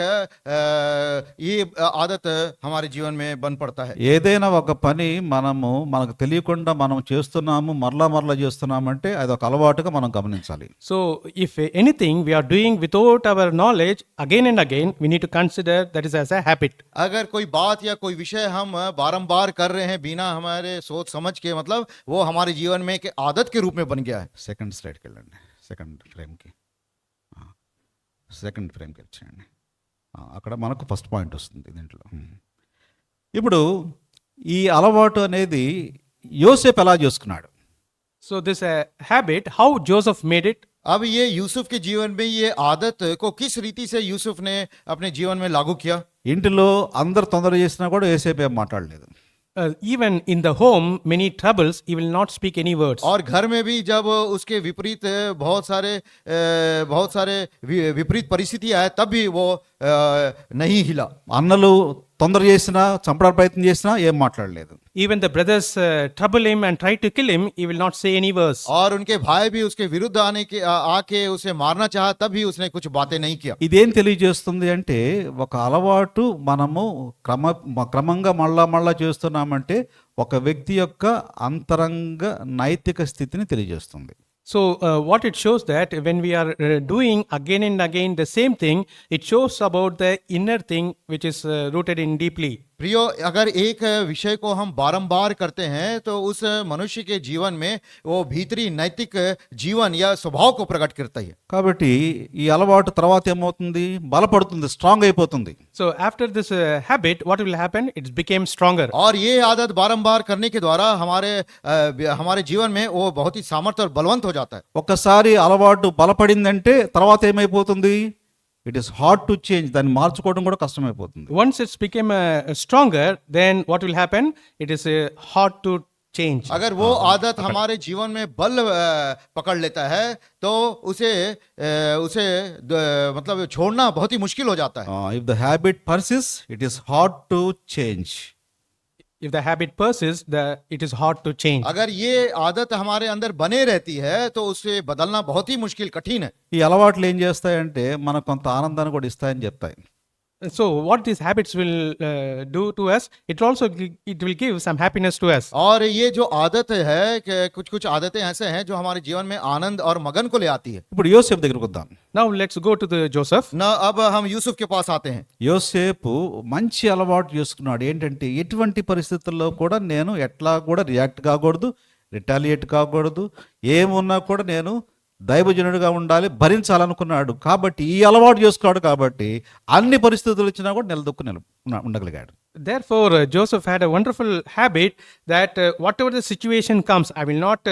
ये आदत हमारे जीवन में बन पड़ता है। ఏదైనా ఒక పని మనకు తెలియకుండా మనం చేస్తున్నాము, మరలా చేస్తున్నామంటే అది ఒక అలవాటుగా మనం గమనించాలి. So if anything we are doing without our knowledge again and again, we need to consider that is as a habit. अगर कोई बात या कोई विषय हम बारंबार कर रहे हैं बिना हमारे सोच समझ के, मतलब वो हमारे जीवन में एक आदत के रूप में बन गया है। సెకండ్ స్లైడ్కి వెళ్ళండి, సెకండ్ ఫ్రేమ్కి వచ్చేయండి. అక్కడ మనకు ఫస్ట్ పాయింట్ వస్తుంది దీంట్లో. ఇప్పుడు ఈ అలవాటు అనేది యోసేపు ఎలా చేసుకున్నాడు? So this habit, how Joseph made it? अब ये यूसुफ के जीवन में ये आदत को किस रीति से यूसुफ ने अपने जीवन में लागू किया? ఇంటిలో అందరు తొందర చేసినా కూడా యోసేపు ఏం మాట్లాడలేదు. Even in the home, many troubles, he will not speak any words. और घर में भी जब उसके विपरीत बहुत सारे विपरीत परिस्थिति आए तब भी वो नहीं हिला। అన్నలు తొందర చేసినా చంపడానికి ప్రయత్నం చేసినా ఏం మాట్లాడలేదు. Even the brothers trouble him and try to kill him, he will not say any words. और उनके भाई भी उसके विरुद्ध आके उसे मारना चाहा तब भी उसने कुछ बातें नहीं किया। ఇదేం తెలియజేస్తుంది అంటే ఒక అలవాటు మనము క్రమంగా మళ్ళా చేస్తున్నామంటే ఒక వ్యక్తి యొక్క అంతరంగ నైతిక స్థితిని తెలియజేస్తుంది. So what it shows that when we are doing again and again the same thing, it shows about the inner thing which is rooted in deeply. प्रियो, अगर एक विषय को हम बारंबार करते हैं तो उस मनुष्य के जीवन में वो भीतरी नैतिक जीवन या स्वभाव को प्रकट करता है। కాబట్టి ఈ అలవాటు తర్వాత ఏమవుతుంది, బలపడుతుంది, స్ట్రాంగ్ అయిపోతుంది. So after this habit, what will happen? It became stronger. और ये आदत बारंबार करने के द्वारा हमारे जीवन में वो बहुत ही सामर्थ्य और बलवंत हो जाता है। ఒక్కసారి అలవాటు బలపడిందంటే తర్వాత ఏమైపోతుంది, it is hard to change. దాన్ని మార్చుకోవడం కూడా కష్టమైపోతుంది. Once it's became stronger, then what will happen? It is hard to change. अगर वो आदत हमारे जीवन में बल पकड़ लेता है तो उसे मतलब छोड़ना बहुत ही मुश्किल हो जाता है। If the habit persists, it is hard to change. If the habit persists, it is hard to change. अगर ये आदत हमारे अंदर बने रहती है तो उसे बदलना बहुत ही मुश्किल कठिन है। ఈ అలవాట్లు ఏం చేస్తాయంటే మనకు కొంత ఆనందాన్ని కూడా ఇస్తాయని చెప్తాయి. So what these habits will do to us, it will give some happiness to us. और ये जो आदत है कि कुछ आदतें ऐसे हैं जो हमारे जीवन में आनंद और मगन को ले आती है। ఇప్పుడు యోసేపు దగ్గరికి వద్దాం. Now let's go to the Joseph. न अब हम यूसुफ के पास आते हैं। యోసేపు మంచి అలవాటు చేసుకున్నాడు. ఏంటంటే ఎటువంటి పరిస్థితుల్లో కూడా నేను ఎట్లా కూడా రియాక్ట్ కాకూడదు, రిటాలియేట్ కాకూడదు, ఏమున్నా కూడా నేను దైవజనుడిగా ఉండాలి, భరించాలనుకున్నాడు. కాబట్టి ఈ అలవాటు చేసుకున్నాడు కాబట్టి అన్ని పరిస్థితులు వచ్చినా కూడా ఉండగలిగాడు. Therefore, Joseph had a wonderful habit that whatever the situation comes, I will not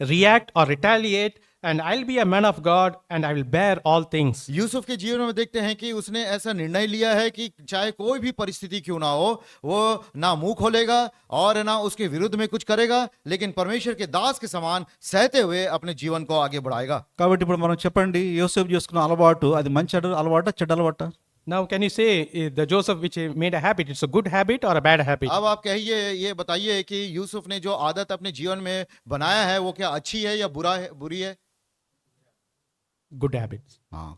react or retaliate, and I'll be a man of God and I will bear all things. Yusuf के जीवन में देखते हैं कि उसने ऐसा निर्णय लिया है कि चाहे कोई भी परिस्थिति क्यों ना हो, वो ना मुंह खोलेगा और ना उसके विरुद्ध में कुछ करेगा, लेकिन परमेश्वर के दास के समान सहते हुए अपने जीवन को आगे बढ़ाएगा। కాబట్టి ఇప్పుడు మనం చెప్పండి, యోసేపు చేసుకున్న అలవాటు అది మంచి అలవాట, చెడ్డ అలవాట? Now, can you say the Joseph which made a habit, it's a good habit or a bad habit? अब आप कहिए, ये बताइए कि यूसुफ ने जो आदत अपने जीवन में बनाया है वो क्या अच्छी है या बुरी है? Good habits.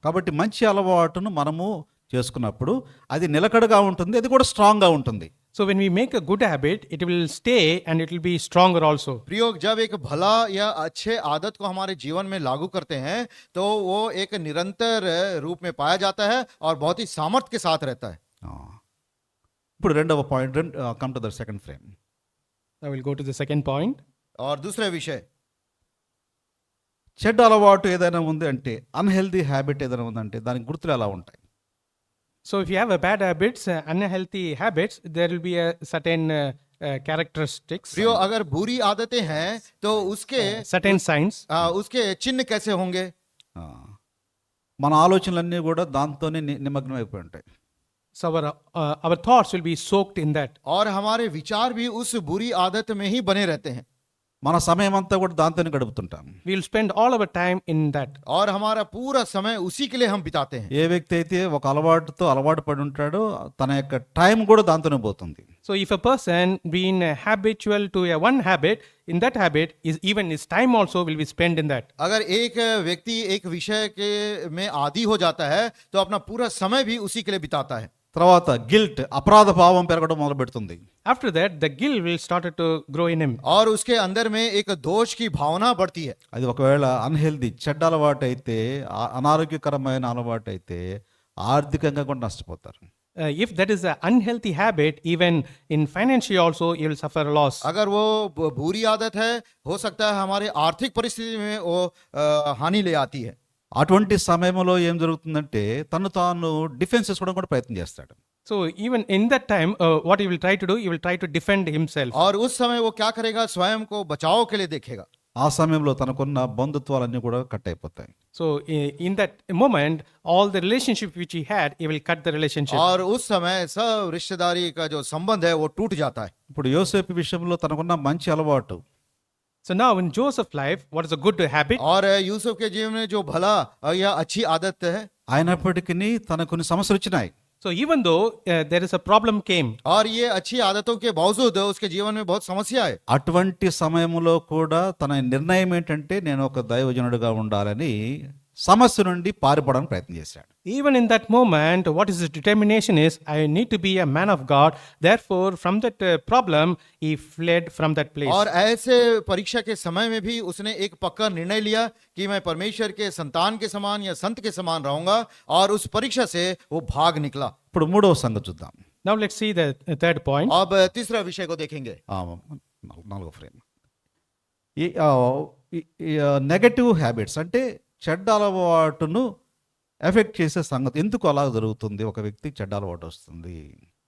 కాబట్టి మంచి అలవాటును మనము చేసుకున్నప్పుడు అది నిలకడగా ఉంటుంది, అది కూడా స్ట్రాంగ్గా ఉంటుంది. So when we make a good habit, it will stay and it will be stronger also. प्रयोग जब एक भला या अच्छे आदत को हमारे जीवन में लागू करते हैं तो वो एक निरंतर रूप में पाया जाता है और बहुत ही सामर्थ्य के साथ रहता है। ఇప్పుడు రెండవ point, come to the second frame. I will go to the second point. और दूसरा विषय, చెడ్డ అలవాటు ఏదైనా ఉంది అంటే, అన్హెల్దీ హ్యాబిట్ ఏదైనా ఉందంటే దానికి గుర్తులు ఎలా ఉంటాయి? So if you have a bad habits, unhealthy habits, there will be a certain characteristics, प्रियो अगर बुरी आदतें हैं तो उसके certain signs. उसके चिन्ह कैसे होंगे? ఆ, మన ఆలోచనలన్నీ కూడా దాంతోనే నిమగ్నం అయిపోయి ఉంటాయి. So our thoughts will be soaked in that. और हमारे विचार भी उस बुरी आदत में ही बने रहते हैं మన సమయం అంతా కూడా దాంతోనే గడుపుతుంటాం. We will spend all our time in that. और हमारा पूरा समय उसी के लिए हम बिताते हैं। ఏ వ్యక్తి అయితే ఒక అలవాటుతో అలవాటు పడి ఉంటాడో తన యొక్క టైం కూడా దాంతోనే పోతుంది. So if a person being habitual to a one habit, in that habit is even his time also will be spent in that. अगर एक व्यक्ति एक विषय के में आदी हो जाता है तो अपना पूरा समय भी उसी के लिए बिताता है। తర్వాత గిల్ట్, అపరాధ భావం పెరగడం మొదలు పెడుతుంది. After that, the guilt will start to grow in him. और उसके अंदर में एक दोष की भावना बढ़ती है। అది ఒకవేళ అన్హెల్దీ, చెడ్డ అలవాటు అయితే, అనారోగ్యకరమైన అలవాటు అయితే ఆర్థికంగా కూడా నష్టపోతారు. If that is an unhealthy habit, even in financially also, you will suffer loss. अगर वो बुरी आदत है, हो सकता है हमारे आर्थिक परिस्थिति में वो हानि ले आती है। అటువంటి సమయంలో ఏం జరుగుతుందంటే తను తాను డిఫెన్స్ చేసుకోవడం కూడా ప్రయత్నం చేస్తాడు. So even in that time, what he will try to do, he will try to defend himself. और उस समय वो क्या करेगा? स्वयं को बचाव के लिए देखेगा। ఆ సమయంలో తనకున్న బంధుత్వాలన్నీ కూడా కట్ అయిపోతాయి. So in that moment, all the relationship which he had, he will cut the relationship. और उस समय सब रिश्तेदारी का जो संबंध है वो टूट जाता है। ఇప్పుడు యోసేపు విషయంలో తనకున్న మంచి అలవాటు, So now in Joseph's life, what is a good habit? और यूसुफ के जीवन में जो भला या अच्छी आदत है, అయినప్పటికీ తనకు కొన్ని సమస్యలు వచ్చినాయి. So even though there is a problem came, और ये अच्छी आदतों के बावजूद उसके जीवन में बहुत समस्या है। అటువంటి సమయంలో కూడా తన నిర్ణయం ఏంటంటే నేను ఒక దైవజనుడిగా ఉండాలని సమస్య నుండి పారిపోవడానికి ప్రయత్నం చేశాడు. even in that moment, what is his determination is, I need to be a man of God. Therefore, from that problem, he fled from that place. और ऐसे परीक्षा के समय में भी उसने एक पक्का निर्णय लिया कि मैं परमेश्वर के संतान के समान या संत के समान रहूंगा, और उस परीक्षा से वो भाग निकला। ఇప్పుడు మూడవ సంగతి చూద్దాం. Now let's see the third point. अब तीसरा विषय को देखेंगे। నాలుగో ఫ్రేమ్ ఈ నెగటివ్ హ్యాబిట్స్ అంటే చెడ్డ అలవాటును ఎఫెక్ట్ చేసే సంగతి ఎందుకు అలా జరుగుతుంది, ఒక వ్యక్తికి చెడ్డ అలవాటు వస్తుంది.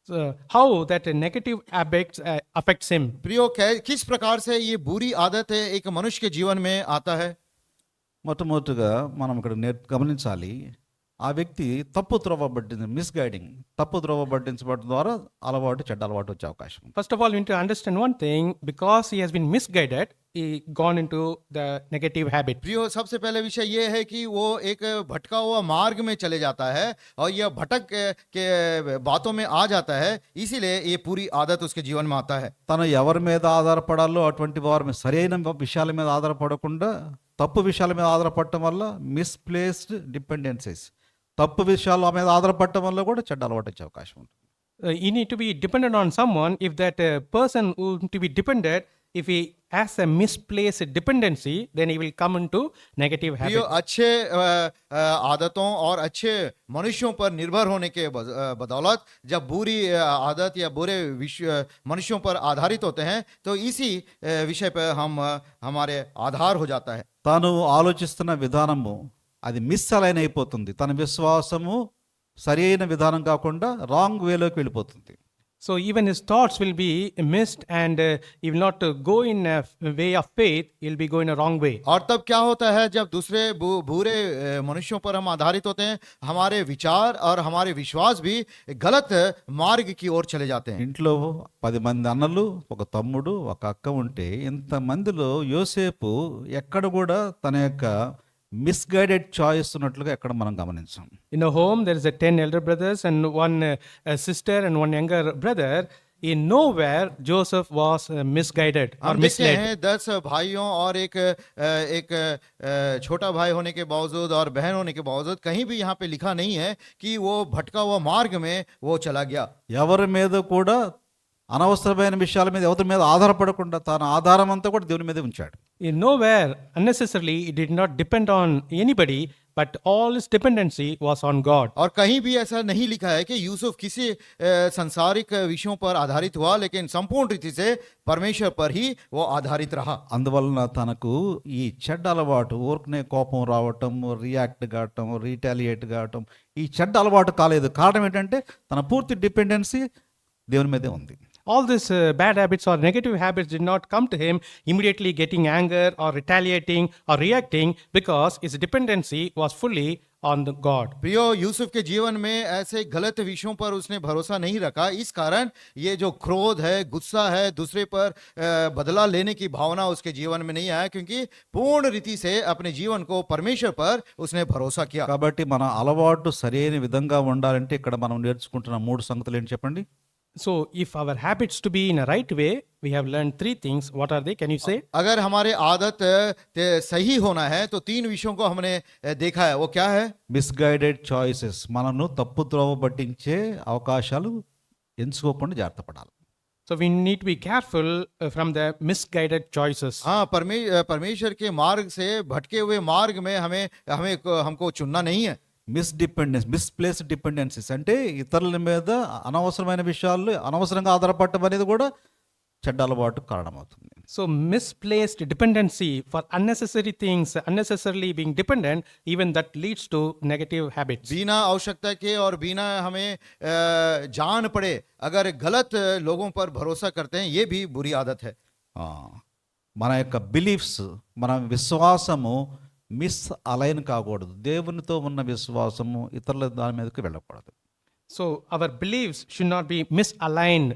So how that negative habits affects him. प्रियो, किस प्रकार से ये बुरी आदत है एक मनुष्य के जीवन में आता है? మొట్టమొదటిగా మనం ఇక్కడ గమనించాలి, ఆ వ్యక్తి తప్పు త్రోవ పట్టింది, మిస్గైడింగ్, తప్పు త్రోవ పట్టించబడడం ద్వారా అలవాటు, చెడ్డ అలవాటు వచ్చే అవకాశం ఉంది. First of all, we need to understand one thing. Because he has been misguided, he gone into the negative habit. प्रियो, सबसे पहले विषय ये है कि वो एक भटका हुआ मार्ग में चले जाता है और यह भटक के बातों में आ जाता है, इसीलिए ये पूरी आदत उसके जीवन में आता है। తను ఎవరి మీద ఆధారపడాలో అటువంటి వారి మీద, సరైన విషయాల మీద ఆధారపడకుండా తప్పు విషయాల మీద ఆధారపడటం వల్ల మిస్ప్లేస్డ్ డిపెండెన్సీస్, తప్పు విషయాల మీద ఆధారపడటం వల్ల కూడా చెడ్డ అలవాటు వచ్చే అవకాశం ఉంటుంది. You need to be dependent on someone. If that person who to be dependent, if he has a misplaced dependency, then he will come into negative प्रियो, habit. अच्छे आदतों और अच्छे मनुष्यों पर निर्भर होने के बदौलत जब बुरी आदत या बुरे मनुष्यों पर आधारित होते हैं तो इसी विषय पर हमारे आधार हो जाता है। తాను ఆలోచిస్తున్న విధానము అది మిస్అలైన్ అయిపోతుంది, తన విశ్వాసము సరి అయిన విధానం కాకుండా రాంగ్ వేలోకి వెళ్ళిపోతుంది. So even his thoughts will be missed, and he will not go in a way of faith. He'll be going a wrong way. और तब क्या होता है, जब दूसरे बुरे मनुष्यों पर हम आधारित होते हैं, हमारे विचार और हमारे विश्वास भी गलत मार्ग की ओर चले जाते हैं। ఇంట్లో 10 మంది అన్నలు, ఒక తమ్ముడు, ఒక అక్క ఉంటే ఇంత మందిలో యోసేపు ఎక్కడ కూడా తన యొక్క మిస్గైడెడ్ చాయిస్ ఉన్నట్లుగా ఎక్కడ మనం గమనించాం. In a home, there is a 10 elder brothers and one sister and one younger brother. In nowhere Joseph was misguided or हम देखते misled. हैं 10 भाइयों और एक छोटा भाई होने के बावजूद और बहन होने के बावजूद कहीं भी यहाँ पे लिखा नहीं है कि वो भटका हुआ मार्ग में वो चला गया। ఎవరి మీద కూడా అనవసరమైన విషయాల మీద ఎవరి మీద ఆధారపడకుండా తన ఆధారం అంతా కూడా దేవుని మీదే ఉంచాడు. In nowhere unnecessarily he did not depend on anybody, but all his dependency was on God. और कहीं भी ऐसा नहीं लिखा है कि यूसुफ किसी संसारिक विषयों पर आधारित हुआ, लेकिन संपूर्ण रीति से परमेश्वर पर ही वो आधारित रहा। అందువలన తనకు ఈ చెడ్డ అలవాటు, ఊరికనే కోపం రావటం, రియాక్ట్ కావటం, రీటాలియేట్ కావటం, ఈ చెడ్డ అలవాటు కాలేదు. కారణం ఏంటంటే తన పూర్తి డిపెండెన్సీ దేవుని మీదే ఉంది. All these bad habits or negative habits did not come to him immediately getting anger or retaliating or reacting, because his dependency was fully on the God. प्रियो, यूसुफ के जीवन में ऐसे गलत विषयों पर उसने भरोसा नहीं रखा, इस कारण ये जो क्रोध है, गुस्सा है, दूसरे पर बदला लेने की भावना उसके जीवन में नहीं आया, क्योंकि पूर्ण रीति से अपने जीवन को परमेश्वर पर उसने भरोसा किया। కాబట్టి మన అలవాటు సరైన విధంగా ఉండాలంటే ఇక్కడ మనం నేర్చుకుంటున్న 3 సంగతులు ఏంటి చెప్పండి? So if our habits to be in a right way, we have learned 3 things. What are they? Can you say? अगर हमारे आदत सही होना है तो 3 विषयों को हमने देखा है। वो क्या है? మిస్గైడెడ్ చాయిసెస్, మనను తప్పు త్రోవ పట్టించే అవకాశాలు ఎంచుకోకుండా జాగ్రత్త పడాలి. So we need to be careful from the misguided choices. हाँ, परमेश्वर के मार्ग से भटके हुए मार्ग में हमको चुनना नहीं है। మిస్ప్లేస్డ్ డిపెండెన్సీస్ అంటే ఇతరుల మీద అనవసరమైన విషయాలు అనవసరంగా ఆధారపడటం అనేది కూడా చెడ్డ అలవాటు కారణమవుతుంది. So misplaced dependency for unnecessary things, unnecessarily being dependent, even that leads to negative habits. बिना आवश्यकता के और बिना हमें जान पड़े अगर गलत लोगों पर भरोसा करते हैं, ये भी बुरी आदत है। మన యొక్క బిలీఫ్స్, మన విశ్వాసము మిస్ అలైన్ కాకూడదు. దేవునితో ఉన్న విశ్వాసము ఇతరుల దాని మీదకి వెళ్ళకూడదు. So our beliefs should not be misaligned.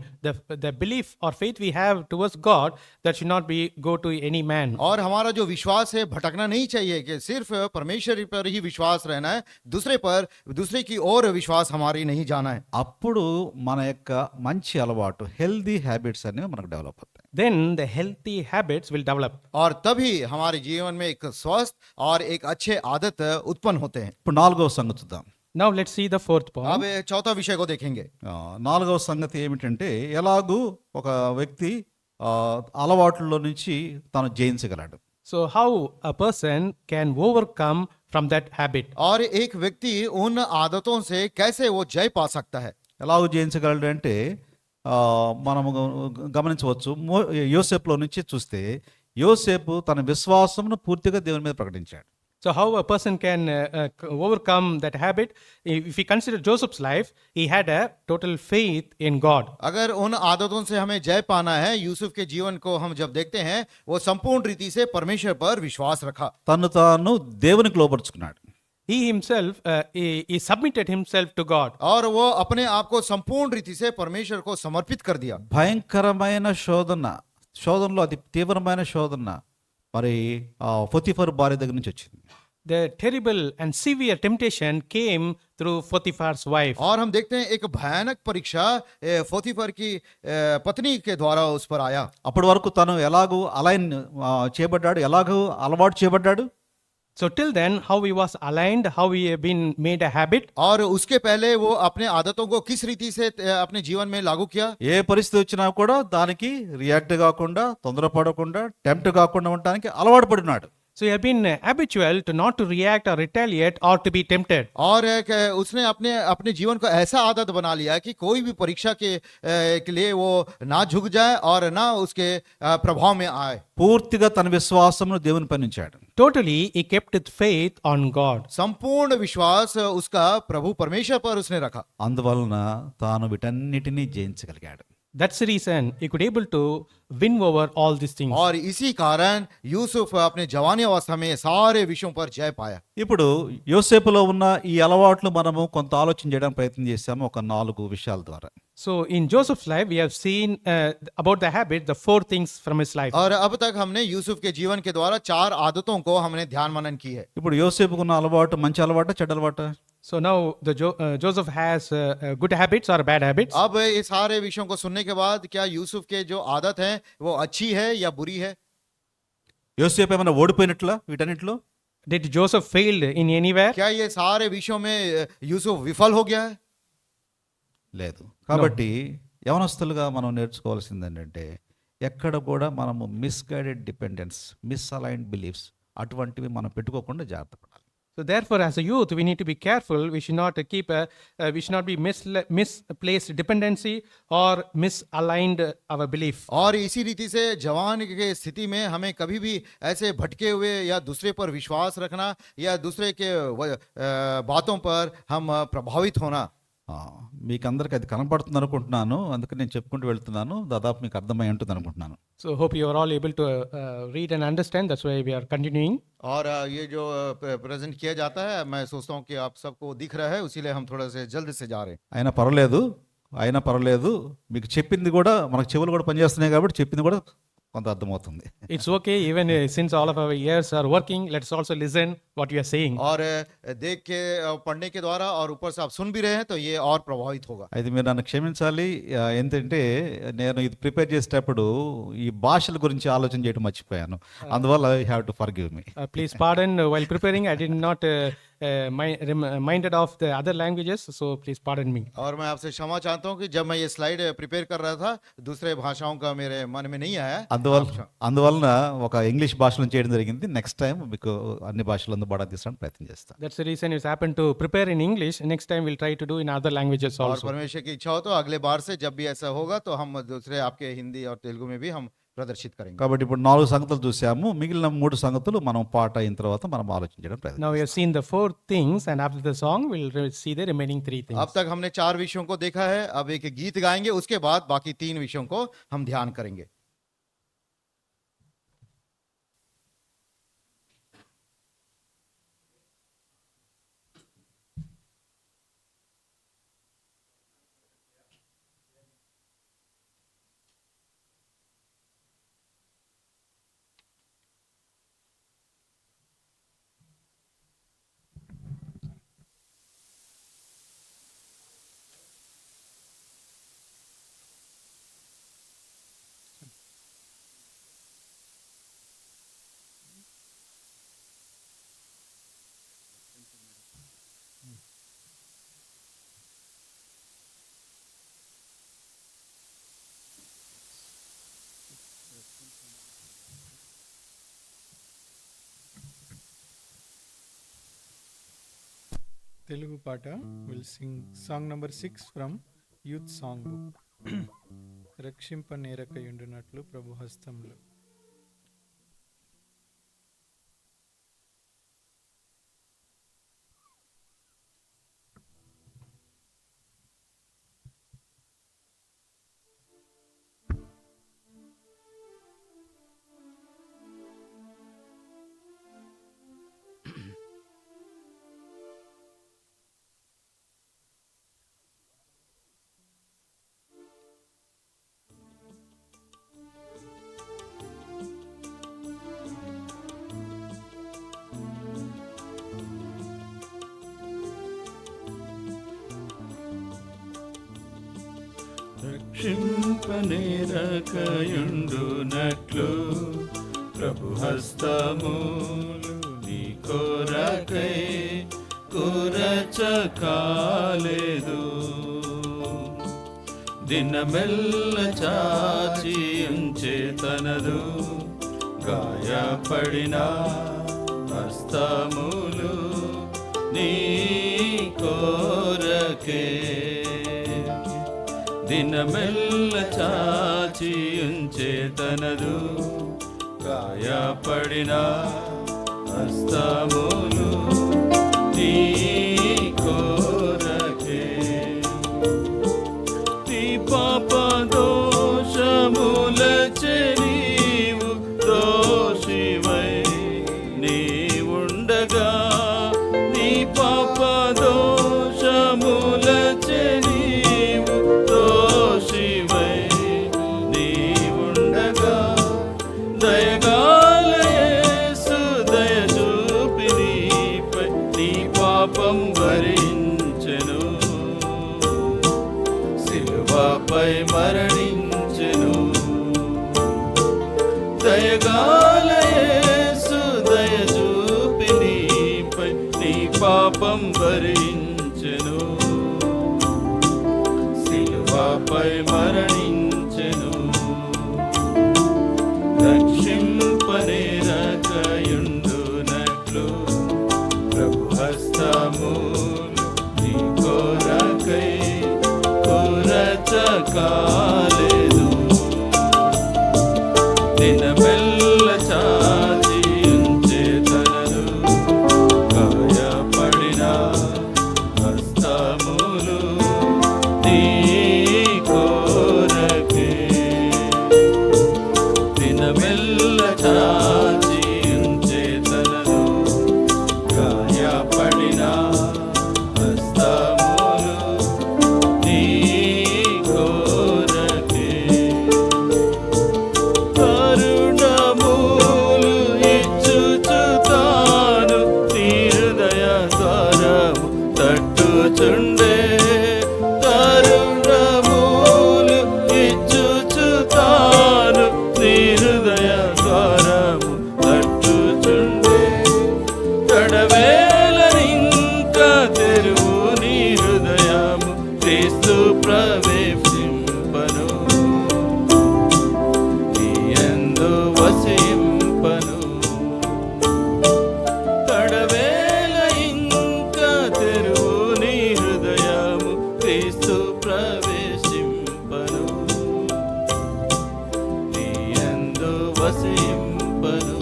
The belief or faith we have towards God, that should not be go to any man. और हमारा जो विश्वास है भटकना नहीं चाहिए कि सिर्फ परमेश्वर पर ही विश्वास रहना है, दूसरे की ओर विश्वास हमारी नहीं जाना है। అప్పుడు మన యొక్క మంచి అలవాటు, హెల్దీ హ్యాబిట్స్ అనేవి మనకు డెవలప్ అవుతాయి. Then the healthy habits will develop. और तभी हमारे जीवन में एक स्वस्थ और एक अच्छे आदत उत्पन्न होते हैं। ఇప్పుడు 4వ సంగతి చూద్దాం. Now let's see the 4th point. अब चौथा विषय को देखेंगे। 4వ సంగతి ఏమిటంటే, ఎలాగూ ఒక వ్యక్తి అలవాట్లలో నుంచి తాను జయించగలడు. So how a person can overcome from that habit. और एक व्यक्ति उन आदतों से कैसे वो जय पा सकता है। ఎలాగ జయించగలడు అంటే మనము గమనించవచ్చు. యోసేపులో నుంచి చూస్తే యోసేపు తన విశ్వాసమును పూర్తిగా దేవుని మీద ప్రకటించాడు. So, how a person can overcome that habit? If we consider Joseph's life, he had a total faith in God. अगर उन आदतों से हमें जय पाना है, यूसुफ के जीवन को हम जब देखते हैं, वो संपूर्ण रीति से परमेश्वर पर विश्वास रखा. తను తాను దేవునికి లోపరుచుకున్నాడు. He himself, he submitted himself to God. और वो अपने आप को संपूर्ण रीति से परमेश्वर को समर्पित कर दिया. భయంకరమైన శోధనలో అతి తీవ్రమైన శోధన మరి పొతిఫర్ భార్య దగ్గర నుంచి వచ్చింది. The terrible and severe temptation came through Potiphar's wife. और हम देखते हैं एक भयानक परीक्षा पोतीफर की पत्नी के द्वारा उस पर आया. అప్పటి వరకు తను ఎలాగూ అలైన్ చేయబడ్డాడు, ఎలాగూ అలవాటు చేయబడ్డాడు. So till then, how he was aligned, how he had been made a habit. और उसके पहले वो अपने आदतों को किस रीति से अपने जीवन में लागू किया. ఏ పరిస్థితి వచ్చినా కూడా దానికి రియాక్ట్ కాకుండా, తొందరపడకుండా, టెంప్ట్ కాకుండా ఉండడానికి అలవాటు పడినాడు. So he had been habitual to not to react or retaliate or to be tempted. और उसने अपने जीवन को ऐसा आदत बना लिया कि कोई भी परीक्षा के लिए वो ना झुक जाए और ना उसके प्रभाव में आए. పూర్తిగా తన విశ్వాసమును దేవుని పై ఉంచాడు. Totally, he kept his faith on God. संपूर्ण विश्वास उसका प्रभु परमेश्वर पर उसने रखा. అందువలన తాను వీటన్నిటినీ జయించగలిగాడు. That's the reason he could able to win over all these things. और इसी कारण यूसुफ अपने जवानी अवस्था में सारे विषयों पर जय पाया. ఇప్పుడు యోసేపులో ఉన్న ఈ అలవాట్లు మనము కొంత ఆలోచన చేయడానికి ప్రయత్నం చేశాము ఒక 4 విషయాల ద్వారా. So in Joseph's life, we have seen about the habit, the 4 things from his life. और अब तक हमने यूसुफ के जीवन के द्वारा 4 आदतों को हमने ध्यान मनन की है. ఇప్పుడు యోసేపుకున్న అలవాటు మంచి అలవాట, చెడ్డ అలవాట? So now the Joseph has good habits or bad habits. अब ये सारे विषयों को सुनने के बाद क्या यूसुफ के जो आदत है वो अच्छी है या बुरी है? యోసేపు ఏమైనా ఓడిపోయినట్లా వీటన్నిటిలో? Did Joseph failed in anywhere? क्या ये सारे विषयों में यूसुफ विफल हो गया है? లేదు. కాబట్టి యవనస్తులుగా మనం నేర్చుకోవాల్సింది ఏంటంటే ఎక్కడ కూడా మనము మిస్గైడెడ్ డిపెండెన్స్, మిస్అలైన్డ్ బిలీఫ్స్ అటువంటివి మనం పెట్టుకోకుండా జాగ్రత్త పడాలి. So therefore, as a youth, we need to be careful. We should not keep we should not be misplaced dependency or misaligned our belief. और इसी रीति से जवान के स्थिति में हमें कभी भी ऐसे भटके हुए या दूसरे पर विश्वास रखना या दूसरे के बातों पर हम प्रभावित होना. మీకు అందరికి అది కనపడుతుంది అనుకుంటున్నాను, అందుకని నేను చెప్పుకుంటూ వెళ్తున్నాను. దాదాపు మీకు అర్థమై ఉంటుంది అనుకుంటున్నాను. So hope you are all able to read and understand. That's why we are continuing. और ये जो प्रेजेंट किया जाता है मैं सोचता हूँ कि आप सबको दिख रहा है, इसीलिए हम थोड़ा से जल्द से जा रहे हैं. అయినా పర్వాలేదు మీకు చెప్పింది కూడా మనకు చెవులు కూడా పనిచేస్తున్నాయి కాబట్టి చెప్పింది కూడా కొంత అర్థమవుతుంది. It's okay, even since all of our ears are working, let's also listen what you are saying. और देख के पढ़ने के द्वारा और ऊपर से आप सुन भी रहे हैं तो ये और प्रभावित होगा. అయితే మీరు నన్ను క్షమించాలి, ఏంటంటే నేను ఇది ప్రిపేర్ చేసేటప్పుడు ఈ భాషల గురించి ఆలోచన చేయడం మర్చిపోయాను. అందువల్ల you have to forgive me. Please pardon, while preparing I did not minded of the other languages, so please pardon me. और मैं आपसे क्षमा चाहता हूँ कि जब मैं ये स्लाइड प्रिपेयर कर रहा था दूसरे भाषाओं का मेरे मन में नहीं आया. అందువలన ఒక ఇంగ్లీష్ భాషలో చేయడం జరిగింది. నెక్స్ట్ టైం మీకు అన్ని భాషలు అందుబాటులో తీసుకోవడానికి ప్రయత్నం చేస్తాను. That's the reason it's happened to prepare in English. Next time we'll try to do in other languages और also. परमेश्वर की इच्छा हो तो अगले बार से जब भी ऐसा होगा तो हम दूसरे आपके हिंदी और तेलुगु में भी हम प्रदर्शित करेंगे. కాబట్టి ఇప్పుడు 4 సంగతులు చూసాము. మిగిలిన 3 సంగతులు మనం పాట అయిన తర్వాత మనం ఆలోచించడం ప్రయత్నం. Now we have seen the 4 things, and after the song we'll see the remaining 3 things. अब तक हमने 4 विषयों को देखा है. अब एक गीत गाएंगे, उसके बाद बाकी 3 विषयों को हम ध्यान करेंगे. Telugu Pata will sing song number 6 from youth song book. రక్షింప నేరకయుండునట్లు ప్రభు హస్తంలో. రక్షింపనేరకయుండునట్లు ప్రభు హస్తములు నీ కొరకై కురచకాలేదు. దినమెల్ల చాచి ఉంచే తనదు గాయపడిన హస్తములు నీ కోరకే. దినమెల్ల చాచి ఉంచే తనదు గాయపడిన హస్తములు నీ కోరకే. నీ పాప దోషములచే నీవు దోషివై నీ ఉండగా, నీ పాప దోషములచే నీవు దోషివై నీ ఉండగా, దయగాల యేసు దయ చూపి నీపై నీ పాపం భరించెను, సిలువపై మరణించెను. దయగాల యేసు దయ చూపి నీపై నీ పాపం భరించెను, సిలువపై మరణించెను. రక్షింపనేరకయుండునట్లు ప్రభు హస్తములు నీ కొరకై కురచకాలేదు. దినమెల్ల చాచి ఉంచే తనదు గాయపడిన హస్తములు నీ కోరకే. దినమెల్ల చాచి ఉంచే తనదు గాయపడిన హస్తములు నీ కోరకే. కరుణములు ఇచ్చుచు తాను నీ హృదయ ద్వారము తట్టుచుండే. కరుణములు ఇచ్చుచు తాను నీ హృదయ ద్వారము తట్టుచుండే. తడవేలనింక తెరువు నీ హృదయము క్రీస్తు ప్రవేశింపను, నీ యందు వసింపను. తడవేల ఇంక తెరువు నీ హృదయము క్రీస్తు ప్రవేశింపను, నీ యందు వసింపను.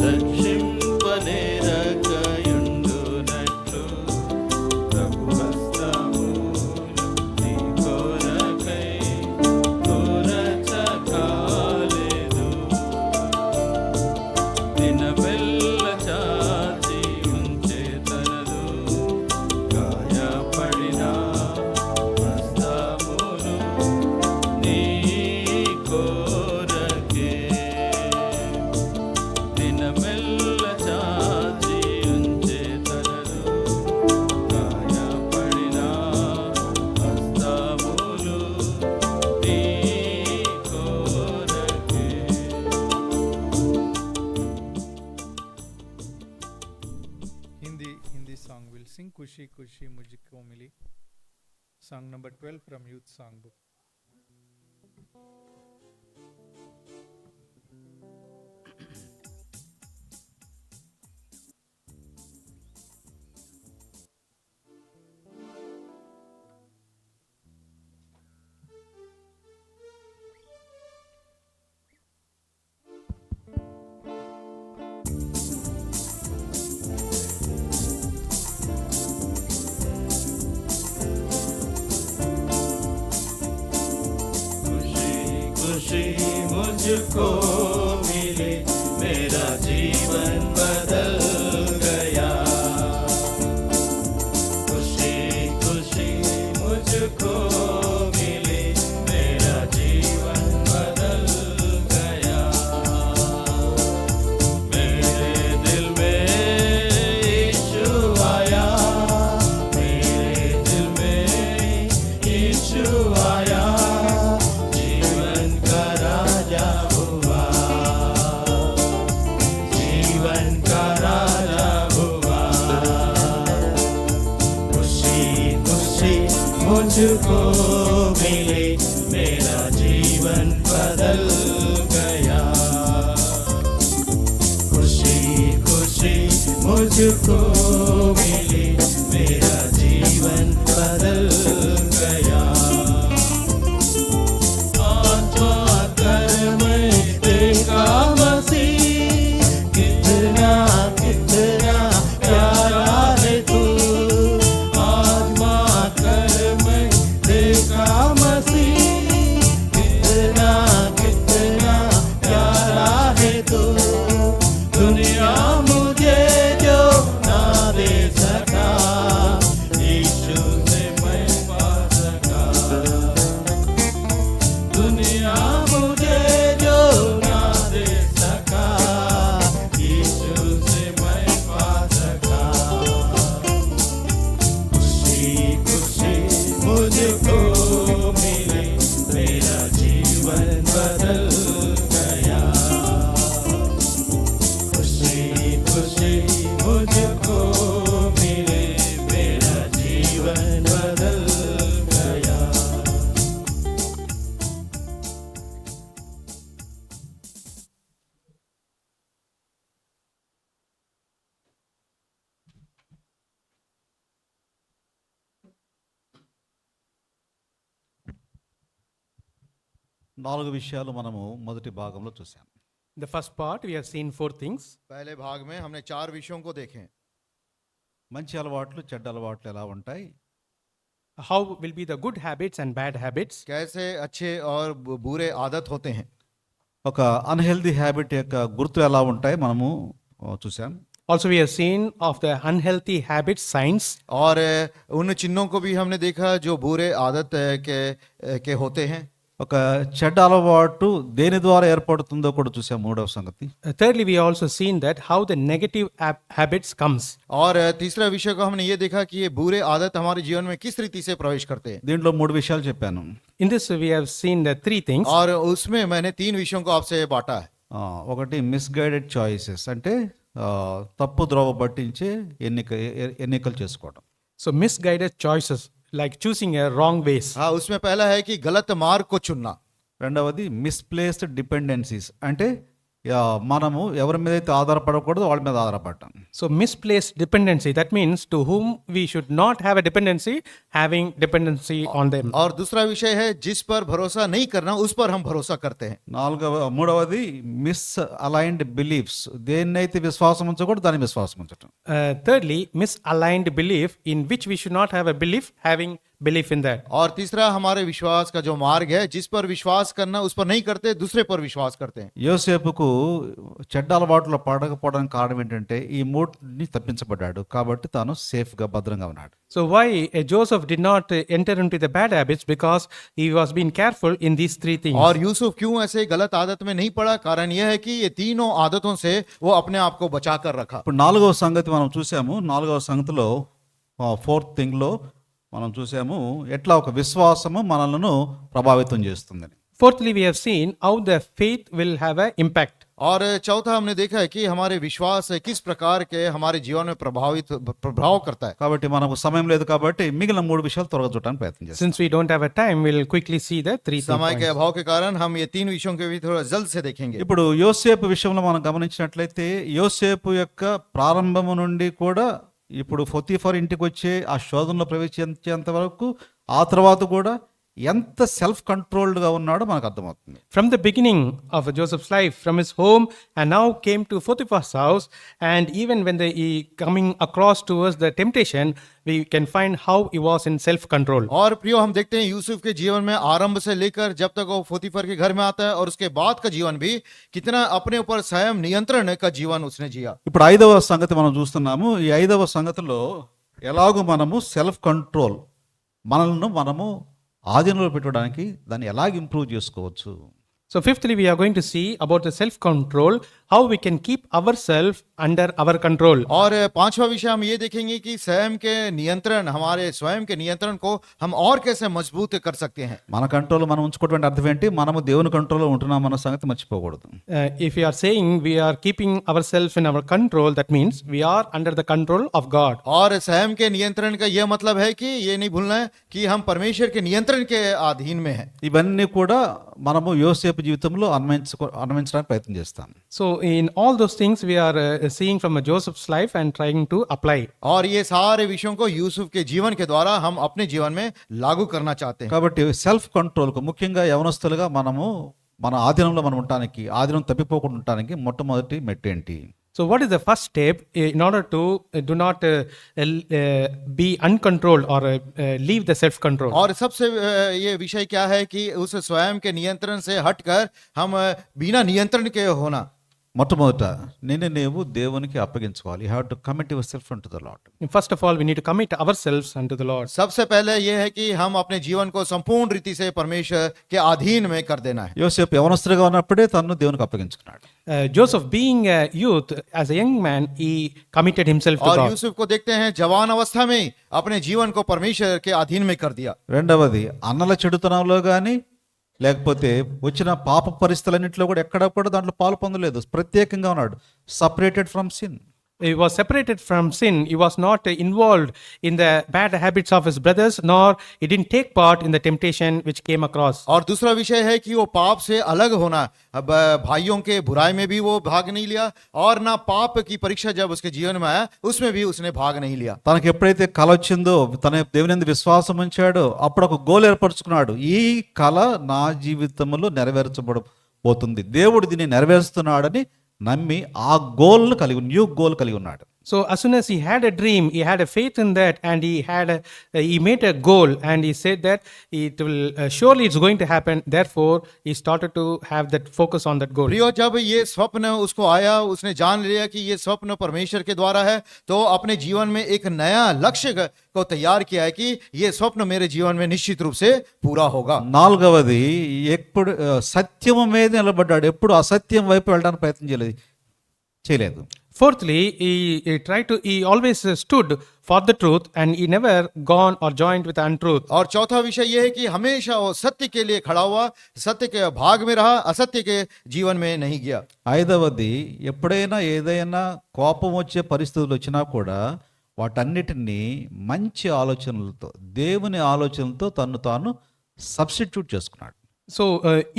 రక్షింపనేరకయుండునట్లు ప్రభు హస్తములు నీ కొరకై కురచకాలేదు. దినమెల్ల చాచి ఉంచే తనదు గాయపడిన హస్తములు నీ కోరకే. దినమెల్ల చాచి ఉంచే తనదు గాయపడిన హస్తములు నీ కోరకే. Hindi song will sing Kushi Kushi Mujhko Mili. Song number 12 from Youth Song Book. मुझको मिले मेरा जीवन बदल गया। खुशी खुशी मुझको मिले मेरा जीवन बदल गया। मेरे दिल में यीशु आया, मेरे दिल में यीशु आया, जीवन का राजा हुआ, जीवन का राजा हुआ। खुशी खुशी मुझको मिले मेरा जीवन बदल गया। खुशी खुशी मुझको मिले मेरा जीवन बदल गया। आत्मा कर मैं देखा मसीह, कितना कितना प्यारा है तू। आत्मा कर मैं देखा मसीह, कितना कितना प्यारा है तू। दुनिया मुझे जो ना दे सका, यीशु से मैं पा सका। दुनिया मुझे जो ना दे सका, यीशु से मैं पा सका। खुशी खुशी मुझको मिले मेरा जीवन बदल गया। खुशी खुशी मुझको मिले मेरा जीवन बदल गया। నాలుగు విషయాలు మనము మొదటి భాగంలో చూసాం. The first part, we have seen 4 things. पहले भाग में हमने 4 विषयों को देखे। మంచి అలవాట్లు చెడ్డ అలవాట్లు ఎలా ఉంటాయి, How will be the good habits and bad habits? कैसे अच्छे और बुरे आदत होते हैं। ఒక అన్హెల్దీ హ్యాబిట్ యొక్క గుర్తులు ఎలా ఉంటాయి మనము చూసాం. Also, we have seen of the unhealthy habits signs. और उन चिन्हों को भी हमने देखा जो बुरे आदत के होते हैं। ఒక చెడ్డ అలవాటు దేని ద్వారా ఏర్పడుతుందో కూడా చూసాం. మూడవ సంగతి, Thirdly, we also seen that how the negative habits comes. और तीसरा विषय को हमने ये देखा कि ये बुरे आदत हमारे जीवन में किस रीति से प्रवेश करते हैं। దీంట్లో 3 విషయాలు చెప్పాను. In this, we have seen the 3 things. और उसमें मैंने 3 विषयों को आपसे बांटा है। ఒకటి మిస్గైడెడ్ చాయిసెస్, అంటే తప్పు ద్రోవ పట్టించే ఎన్నికలు చేసుకోవడం. So, misguided choices, like choosing a wrong ways. हाँ, उसमें पहला है कि गलत मार्ग को चुनना। రెండవది మిస్ప్లేస్డ్ డిపెండెన్సీస్, అంటే మనము ఎవరి మీద అయితే ఆధారపడకూడదో వాళ్ళ మీద ఆధారపడటం. So, misplaced dependency, that means to whom we should not have a dependency, having dependency on them. और दूसरा विषय है जिस पर भरोसा नहीं करना उस पर हम भरोसा करते हैं। మూడవది మిస్ అలైన్డ్ బిలీఫ్స్, దేన్నైతే విశ్వాసం ఉంచకూడదు దాన్ని విశ్వాసం ఉంచటం. Thirdly, misaligned belief in which we should not have a belief, having belief in that. और तीसरा हमारे विश्वास का जो मार्ग है, जिस पर विश्वास करना उस पर नहीं करते, दूसरे पर विश्वास करते हैं। యోసేపుకు చెడ్డ అలవాట్లో పడకపోవడానికి కారణం ఏంటంటే ఈ మూడిని తప్పించబడ్డాడు కాబట్టి తాను సేఫ్ గా భద్రంగా ఉన్నాడు. So why Joseph did not enter into the bad habits? Because he was being careful in these 3 things. और यूसुफ क्यों ऐसे गलत आदत में नहीं पड़ा? कारण यह है कि ये तीनों आदतों से वो अपने आप को बचा कर रखा। ఇప్పుడు 4వ సంగతి మనం చూసాము. 4వ సంగతిలో 4th థింగ్ లో మనం చూసాము ఎట్లా ఒక విశ్వాసము మనలను ప్రభావితం చేస్తుందని. Fourthly, we have seen how the faith will have an impact. और चौथा हमने देखा है कि हमारे विश्वास किस प्रकार के हमारे जीवन में प्रभाव करता है। కాబట్టి మనకు సమయం లేదు కాబట్టి మిగిలిన 3 విషయాలు త్వరగా చూడడానికి ప్రయత్నం చేస్తాం. Since we don't have a time, we'll quickly see the 3 समय के points. अभाव के कारण हम ये 3 विषयों के भी थोड़ा जल्द से देखेंगे। ఇప్పుడు యోసేపు విషయంలో మనం గమనించినట్లయితే యోసేపు యొక్క ప్రారంభము నుండి కూడా ఇప్పుడు పొతీఫర్ ఇంటికి వచ్చే ఆ శోధనలో ప్రవేశించేంత వరకు, ఆ తర్వాత కూడా ఎంత సెల్ఫ్ కంట్రోల్డ్గా ఉన్నాడో మనకు అర్థమవుతుంది. From the beginning of Joseph's life, from his home, and now came to Potiphar's house, and even when he coming across towards the temptation, we can find how he was in self-control. और प्रियो हम देखते हैं यूसुफ के जीवन में आरंभ से लेकर जब तक वो पोतीफर के घर में आता है और उसके बाद का जीवन भी कितना अपने ऊपर स्वयं नियंत्रण का जीवन उसने जिया। ఇప్పుడు 5వ సంగతి మనం చూస్తున్నాము. ఈ 5వ సంగతిలో ఎలాగో మనము సెల్ఫ్ కంట్రోల్ మనల్ని మనము ఆధీనంలో పెట్టడానికి దాన్ని ఎలాగ ఇంప్రూవ్ చేసుకోవచ్చు. So fifthly, we are going to see about the self-control, how we can keep ourselves under our control. और पांचवा विषय हम ये देखेंगे कि स्वयं के नियंत्रण, हमारे स्वयं के नियंत्रण को हम और कैसे मजबूत कर सकते हैं। మన కంట్రోల్ మనం ఉంచుకోవడం అంటే అర్థం ఏంటి? మనము దేవుని కంట్రోల్లో ఉంటున్నాం అన్న సంగతి మర్చిపోకూడదు. If we are saying we are keeping ourselves in our control, that means we are under the control of God. और स्वयं के नियंत्रण का यह मतलब है कि ये नहीं भूलना है कि हम परमेश्वर के नियंत्रण के अधीन में हैं। ఇవన్నీ కూడా మనము యోసేపు జీవితంలో అన్వయించడానికి ప్రయత్నం చేస్తాం. So in all those things we are seeing from Joseph's life and trying to apply. और ये सारे विषयों को यूसुफ के जीवन के द्वारा हम अपने जीवन में लागू करना चाहते हैं। కాబట్టి సెల్ఫ్ కంట్రోల్కు ముఖ్యంగా యవనస్తులుగా మనము మన ఆధీనంలో మనం ఉండటానికి, ఆధీనం తప్పిపోకుండా ఉండటానికి మొట్టమొదటి మెట్టు ఏంటి? So what is the first step in order to do not be uncontrolled or leave the self-control? और सबसे ये विषय क्या है कि उस स्वयं के नियंत्रण से हटकर हम बिना नियंत्रण के होना। మొట్టమొదట నిన్ను నీవు దేవునికి అప్పగించుకోవాలి. You have to commit yourself to the Lord. First of all, we need to commit ourselves unto the Lord. सबसे पहले ये है कि हम अपने जीवन को संपूर्ण रीति से परमेश्वर के अधीन में कर देना है। యోసేపు యవనస్తుడిగా ఉన్నప్పుడే తను దేవునికి అప్పగించుకున్నాడు. Joseph, being a youth, as a young man, he committed himself to और God. यूसुफ को देखते हैं जवान अवस्था में अपने जीवन को परमेश्वर के अधीन में कर दिया। రెండవది అన్నల చెడుతనంలో కానీ లేకపోతే వచ్చిన పాప పరిస్థితులన్నింటిలో కూడా ఎక్కడ కూడా దాంట్లో పాలు పొందలేదు. ప్రత్యేకంగా ఉన్నాడు, separated from sin. He was separated from sin. He was not involved in the bad habits of his brothers, nor he didn't take part in the temptation which came across. और दूसरा विषय है कि वो पाप से अलग होना। अब भाइयों के बुराई में भी वो भाग नहीं लिया और ना पाप की परीक्षा जब उसके जीवन में आया उसमें भी उसने भाग नहीं लिया। తనకు ఎప్పుడైతే కళ వచ్చిందో, తన దేవుని యందు విశ్వాసం ఉంచాడో, అప్పుడు ఒక గోల్ ఏర్పరచుకున్నాడు. ఈ కళ నా జీవితంలో నెరవేర్చబడబోతుంది, దేవుడు దీన్ని నెరవేరుస్తున్నాడని నమ్మి ఆ గోల్ కలిగి, న్యూ గోల్ కలిగి ఉన్నాడు. So as soon as he had a dream, he had a faith in that, and he made a goal, and he said that it will surely it's going to happen. Therefore, he started to have that focus on that goal. प्रियो, जब ये स्वप्न उसको आया, उसने जान लिया कि ये स्वप्न परमेश्वर के द्वारा है, तो अपने जीवन में एक नया लक्ष्य को तैयार किया है कि ये स्वप्न मेरे जीवन में निश्चित रूप से पूरा होगा। నాలుగవది, ఎప్పుడు సత్యము మీద నిలబడ్డాడు. ఎప్పుడు అసత్యం వైపు వెళ్ళడానికి ప్రయత్నం చేయలేదు. Fourthly, he always stood for the truth, and he never gone or joined with the untruth. और चौथा विषय ये है कि हमेशा वो सत्य के लिए खड़ा हुआ, सत्य के भाग में रहा, असत्य के जीवन में नहीं गया। ఐదవది, ఎప్పుడైనా ఏదైనా కోపం వచ్చే పరిస్థితులు వచ్చినా కూడా వాటన్నిటినీ మంచి ఆలోచనలతో, దేవుని ఆలోచనలతో తను తాను సబ్స్టిట్యూట్ చేసుకున్నాడు. So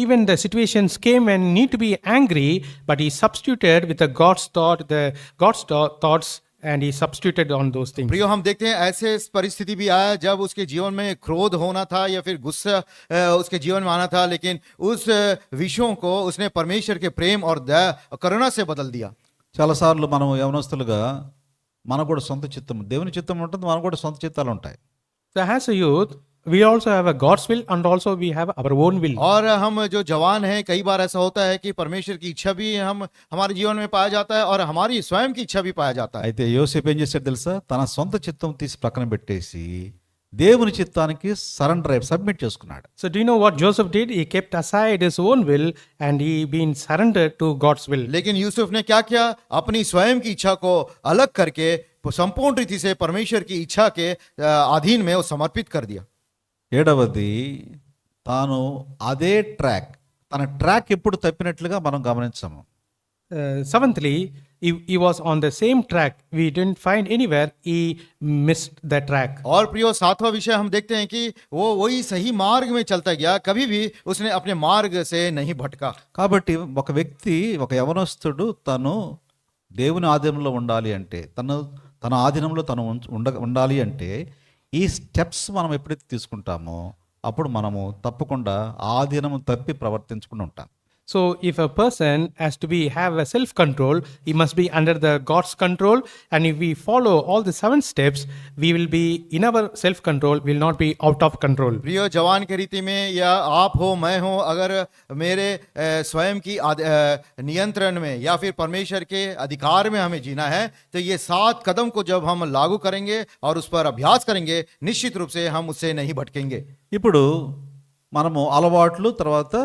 even the situations came and need to be angry, but he substituted with the God's thoughts, and he substituted on those things. प्रियो, हम देखते हैं ऐसे परिस्थिति भी आया जब उसके जीवन में क्रोध होना था या फिर गुस्सा उसके जीवन में आना था, लेकिन उस विषयों को उसने परमेश्वर के प्रेम और दया करुणा से बदल दिया। చాలాసార్లు మనం యవనస్తులుగా మనకు కూడా సొంత చిత్తం, దేవుని చిత్తం ఉంటుంది, మనకు కూడా సొంత చిత్తాలు ఉంటాయి. So as a youth, we also have a God's will, and also we have our own will. और हम जो जवान हैं, कई बार ऐसा होता है कि परमेश्वर की इच्छा भी हमारे जीवन में पाया जाता है और हमारी स्वयं की इच्छा भी पाया जाता है। అయితే యోసేపు ఏం చేశాడు తెలుసా? తన సొంత చిత్తం తీసి పక్కన పెట్టేసి దేవుని చిత్తానికి సబ్మిట్ చేసుకున్నాడు. So do you know what Joseph did? He kept aside his own will and he been surrendered to God's will. लेकिन यूसुफ ने क्या किया? अपनी स्वयं की इच्छा को अलग करके संपूर्ण रीति से परमेश्वर की इच्छा के अधीन में वो समर्पित कर दिया। ఏడవది, తాను అదే తన ట్రాక్ ఎప్పుడు తప్పినట్లుగా మనం గమనించాము. Seventhly, he was on the same track. We didn't find anywhere he missed the track. और प्रियो, सातवां विषय हम देखते हैं कि वो वही सही मार्ग में चलता गया, कभी भी उसने अपने मार्ग से नहीं भटका। కాబట్టి ఒక వ్యక్తి, ఒక యవనస్తుడు తను దేవుని ఆధీనంలో ఉండాలి అంటే, తన ఆధీనంలో తను ఉండాలి అంటే ఈ స్టెప్స్ మనం ఎప్పుడైతే తీసుకుంటామో అప్పుడు మనము తప్పకుండా ఆ దినము తప్పి ప్రవర్తించకుండా ఉంటాం. So if a person has to have a self control, he must be under the God's control, and if we follow all the 7 steps, we will be in our self control, will not be out of control. प्रियो जवान की रीति में या आप हो मैं हो, अगर मेरे स्वयं की नियंत्रण में या फिर परमेश्वर के अधिकार में हमें जीना है, तो ये 7 कदम को जब हम लागू करेंगे और उस पर अभ्यास करेंगे, निश्चित रूप से हम उससे नहीं भटकेंगे। ఇప్పుడు మనము అలవాట్లు తర్వాత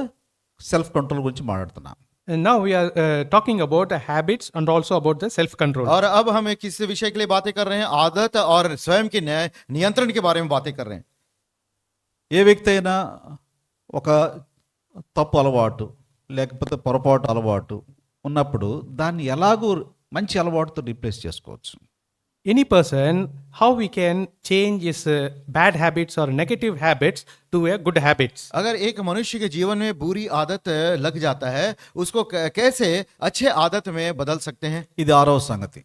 సెల్ఫ్ కంట్రోల్ గురించి మాట్లాడుతున్నాం. And now we are talking about the habits and also about the self control. और अब हम किस विषय के लिए बातें कर रहे हैं? आदत और स्वयं के नियंत्रण के बारे में बातें कर रहे हैं। ఏ వ్యక్తి అయినా ఒక తప్పు అలవాటు లేకపోతే పొరపాటు అలవాటు ఉన్నప్పుడు దాన్ని ఎలాగూ మంచి అలవాటుతో రీప్లేస్ చేసుకోవచ్చు. Any person, how we can change his bad habits or negative habits to a good habits. अगर एक मनुष्य के जीवन में बुरी आदत लग जाता है, उसको कैसे अच्छे आदत में बदल सकते हैं? ఇది 6వ సంగతి.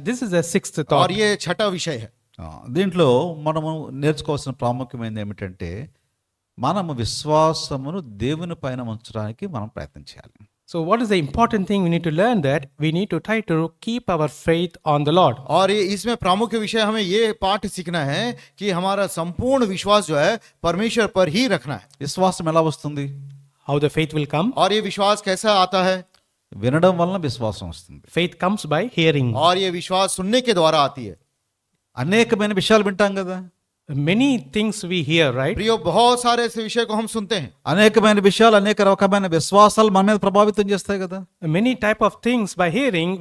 This is the 6th thought. और ये छठा विषय है। దీంట్లో మనము నేర్చుకోవాల్సిన ప్రాముఖ్యమైనది ఏమిటంటే మనము విశ్వాసమును దేవుని పైన ఉంచడానికి మనం ప్రయత్నం చేయాలి. So what is the important thing we need to learn? That we need to try to keep our faith on the Lord. और इसमें प्रमुख विषय हमें ये पाठ सीखना है कि हमारा संपूर्ण विश्वास जो है परमेश्वर पर ही रखना है। విశ్వాసం ఎలా వస్తుంది? How the faith will come? और ये विश्वास कैसा आता है? వినడం వలన విశ్వాసం వస్తుంది. Faith comes by hearing. और ये विश्वास सुनने के द्वारा आती है। అనేకమైన విషయాలు వింటాం కదా. Many things we hear, right? प्रियो बहुत सारे ऐसे विषय को हम सुनते हैं। అనేకమైన విషయాలు అనేక రకమైన విశ్వాసాలు మన మీద ప్రభావితం చేస్తాయి కదా. Many type of things by hearing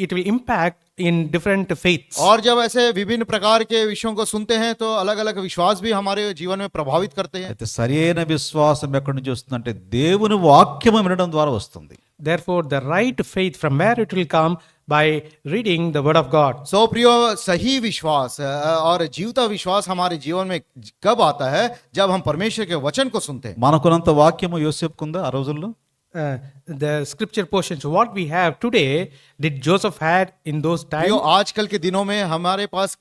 it will impact in different faiths. और जब ऐसे विभिन्न प्रकार के विषयों को सुनते हैं तो अलग अलग विश्वास भी हमारे जीवन में प्रभावित करते हैं। అయితే సరైన విశ్వాసం ఎక్కడి నుంచి వస్తుందంటే దేవుని వాక్యము వినడం ద్వారా వస్తుంది. Therefore, the right faith, from where it will come? By reading the word of God. सो प्रियो सही विश्वास और जीवता विश्वास हमारे जीवन में कब आता है? जब हम परमेश्वर के वचन को सुनते हैं। మనకున్నంత వాక్యము యోసేపుకుందా ఆ రోజుల్లో? The scripture portions what we have today, did Joseph had in those times? प्रियो आजकल के दिनों में हमारे पास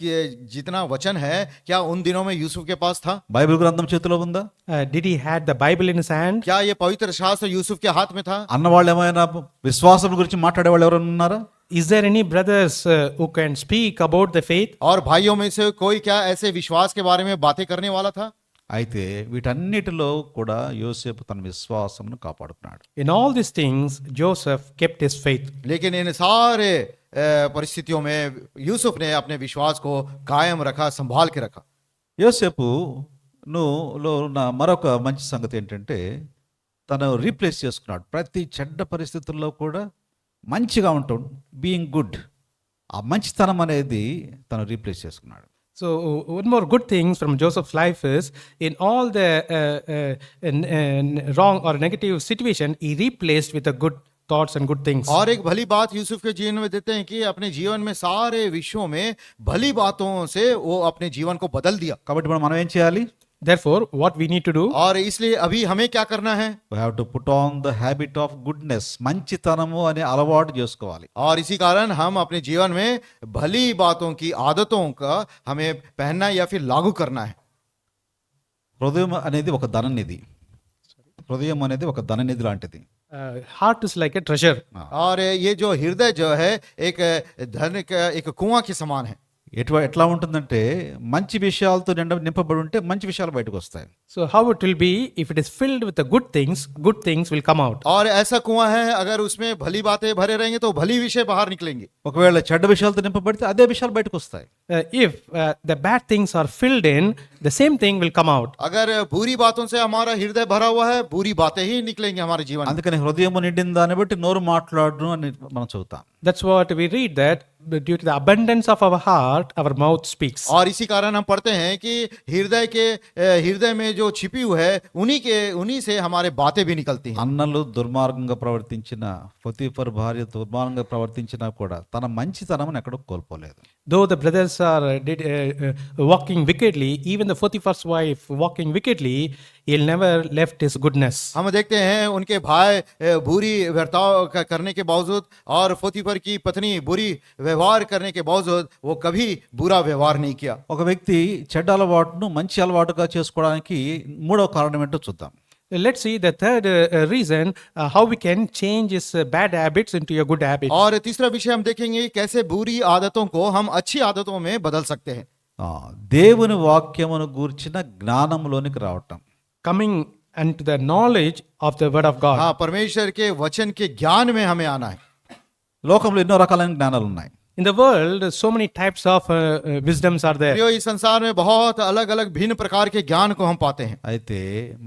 जितना वचन है, क्या उन दिनों में यूसुफ के पास था? బైబిల్ గ్రంథం చేతిలో ఉందా? Did he had the Bible in his hand? क्या ये पवित्र शास्त्र यूसुफ के हाथ में था? అన్నవాళ్ళు ఏమైనా విశ్వాసం గురించి మాట్లాడే వాళ్ళు ఎవరైనా ఉన్నారా? Is there any brothers who can speak about the faith? और भाइयों में से कोई क्या ऐसे विश्वास के बारे में बातें करने वाला था? అయితే వీటన్నిటిలో కూడా యోసేపు తన విశ్వాసమును కాపాడుకున్నాడు. In all these things, Joseph kept his faith. लेकिन इन सारे परिस्थितियों में यूसुफ ने अपने विश्वास को कायम रखा, संभाल के रखा। యోసేపు లో ఉన్న మరొక మంచి సంగతి ఏంటంటే తను రీప్లేస్ చేసుకున్నాడు. ప్రతి చెడ్డ పరిస్థితుల్లో కూడా మంచిగా ఉంటాడు. బీయింగ్ గుడ్, ఆ మంచితనం అనేది తను రీప్లేస్ చేసుకున్నాడు. So one more good thing from Joseph's life is in all the wrong or negative situation, he replaced with the good thoughts and good things. और एक भली बात यूसुफ के जीवन में देते हैं कि अपने जीवन में सारे विषयों में भली बातों से वो अपने जीवन को बदल दिया। కాబట్టి మనం ఏం చేయాలి? Therefore, what we need to do? और इसलिए अभी हमें क्या करना है? We have to put on the habit of goodness. మంచితనము అనే అలవాటు చేసుకోవాలి. और इसी कारण हम अपने जीवन में भली बातों की आदतों का हमें पहनना या फिर लागू करना है। హృదయం అనేది ఒక ధననిధి. హృదయం అనేది ఒక ధననిధి లాంటిది. Heart is like a treasure. और ये जो हृदय जो है एक धन का एक कुआं के समान है। ఎట్లా ఉంటుందంటే మంచి విషయాలతో నింపబడి ఉంటే మంచి విషయాలు బయటకు వస్తాయి. So how it will be if it is filled with the good things will come out. और ऐसा कुआं है, अगर उसमें भली बातें भरे रहेंगे तो भली विषय बाहर निकलेंगे। ఒకవేళ చెడ్డ విషయాలతో నింపబడితే అదే విషయాలు బయటకు వస్తాయి. If the bad things are filled in, the same thing will come out. अगर बुरी बातों से हमारा हृदय भरा हुआ है, बुरी बातें ही निकलेंगी हमारे जीवन में। అందుకని హృదయము నిండిన దాన్ని బట్టి నోరు మాట్లాడును అని మనం చదువుతాం. That's what we read, that due to the abundance of our heart, our mouth speaks. और इसी कारण हम पढ़ते हैं कि हृदय में जो छिपी हुई है उन्हीं से हमारे बातें भी निकलती हैं। అన్నలు దుర్మార్గంగా ప్రవర్తించిన పొతీఫర్ భార్య దుర్మార్గంగా ప్రవర్తించినా కూడా తన మంచితనమును ఎక్కడో కోల్పోలేదు. Though the brothers are walking wickedly, even the 41st wife walking wickedly, he'll never left his goodness. हम देखते हैं उनके भाई बुरी बर्ताव करने के बावजूद और पोतीफर की पत्नी बुरी व्यवहार करने के बावजूद वो कभी बुरा व्यवहार नहीं किया। ఒక వ్యక్తి చెడ్డ అలవాటును మంచి అలవాటుగా చేసుకోవడానికి మూడవ కారణం ఏంటో చూద్దాం. Let's see the third reason how we can change his bad habits into a good habit. और तीसरा विषय हम देखेंगे कैसे बुरी आदतों को हम अच्छी आदतों में बदल सकते हैं। దేవుని వాక్యమును గూర్చిన జ్ఞానంలోనికి రావటం. Coming unto the knowledge of the word of God. हाँ, परमेश्वर के वचन के ज्ञान में हमें आना है। లోకంలో ఎన్నో రకాలైన జ్ఞానాలు ఉన్నాయి. In the world, so many types of wisdoms are there. प्रियो, इस संसार में बहुत अलग अलग भिन्न प्रकार के ज्ञान को हम पाते हैं। అయితే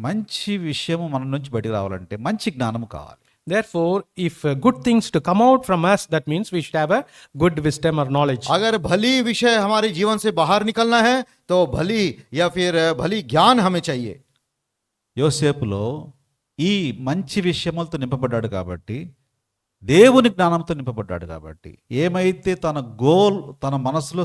మంచి విషయము మన నుంచి బయటికి రావాలంటే మంచి జ్ఞానం కావాలి. Therefore, if good things to come out from us, that means we should have a good wisdom or knowledge. अगर भली विषय हमारे जीवन से बाहर निकलना है तो भली या फिर भली ज्ञान हमें चाहिए। యోసేపులో ఈ మంచి విషయములతో నింపబడ్డాడు కాబట్టి, దేవుని జ్ఞానంతో నింపబడ్డాడు కాబట్టి, ఏమైతే తన గోల్ తన మనసులో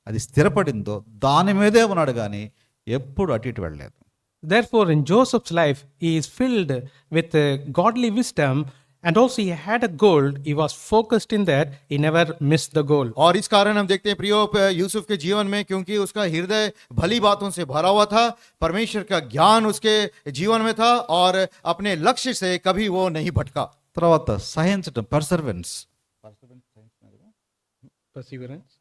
అది స్థిరపడిందో దాని మీదే ఉన్నాడు కానీ ఎప్పుడు అటు ఇటు వెళ్ళలేదు. Therefore, in Joseph's life, he is filled with godly wisdom, and also he had a goal. He was focused in that. He never missed the goal. और इस कारण हम देखते हैं प्रियो यूसुफ के जीवन में, क्योंकि उसका हृदय भली बातों से भरा हुआ था, परमेश्वर का ज्ञान उसके जीवन में था और अपने लक्ष्य से कभी वो नहीं भटका। తర్వాత సహించటం, perseverance. Perseverance.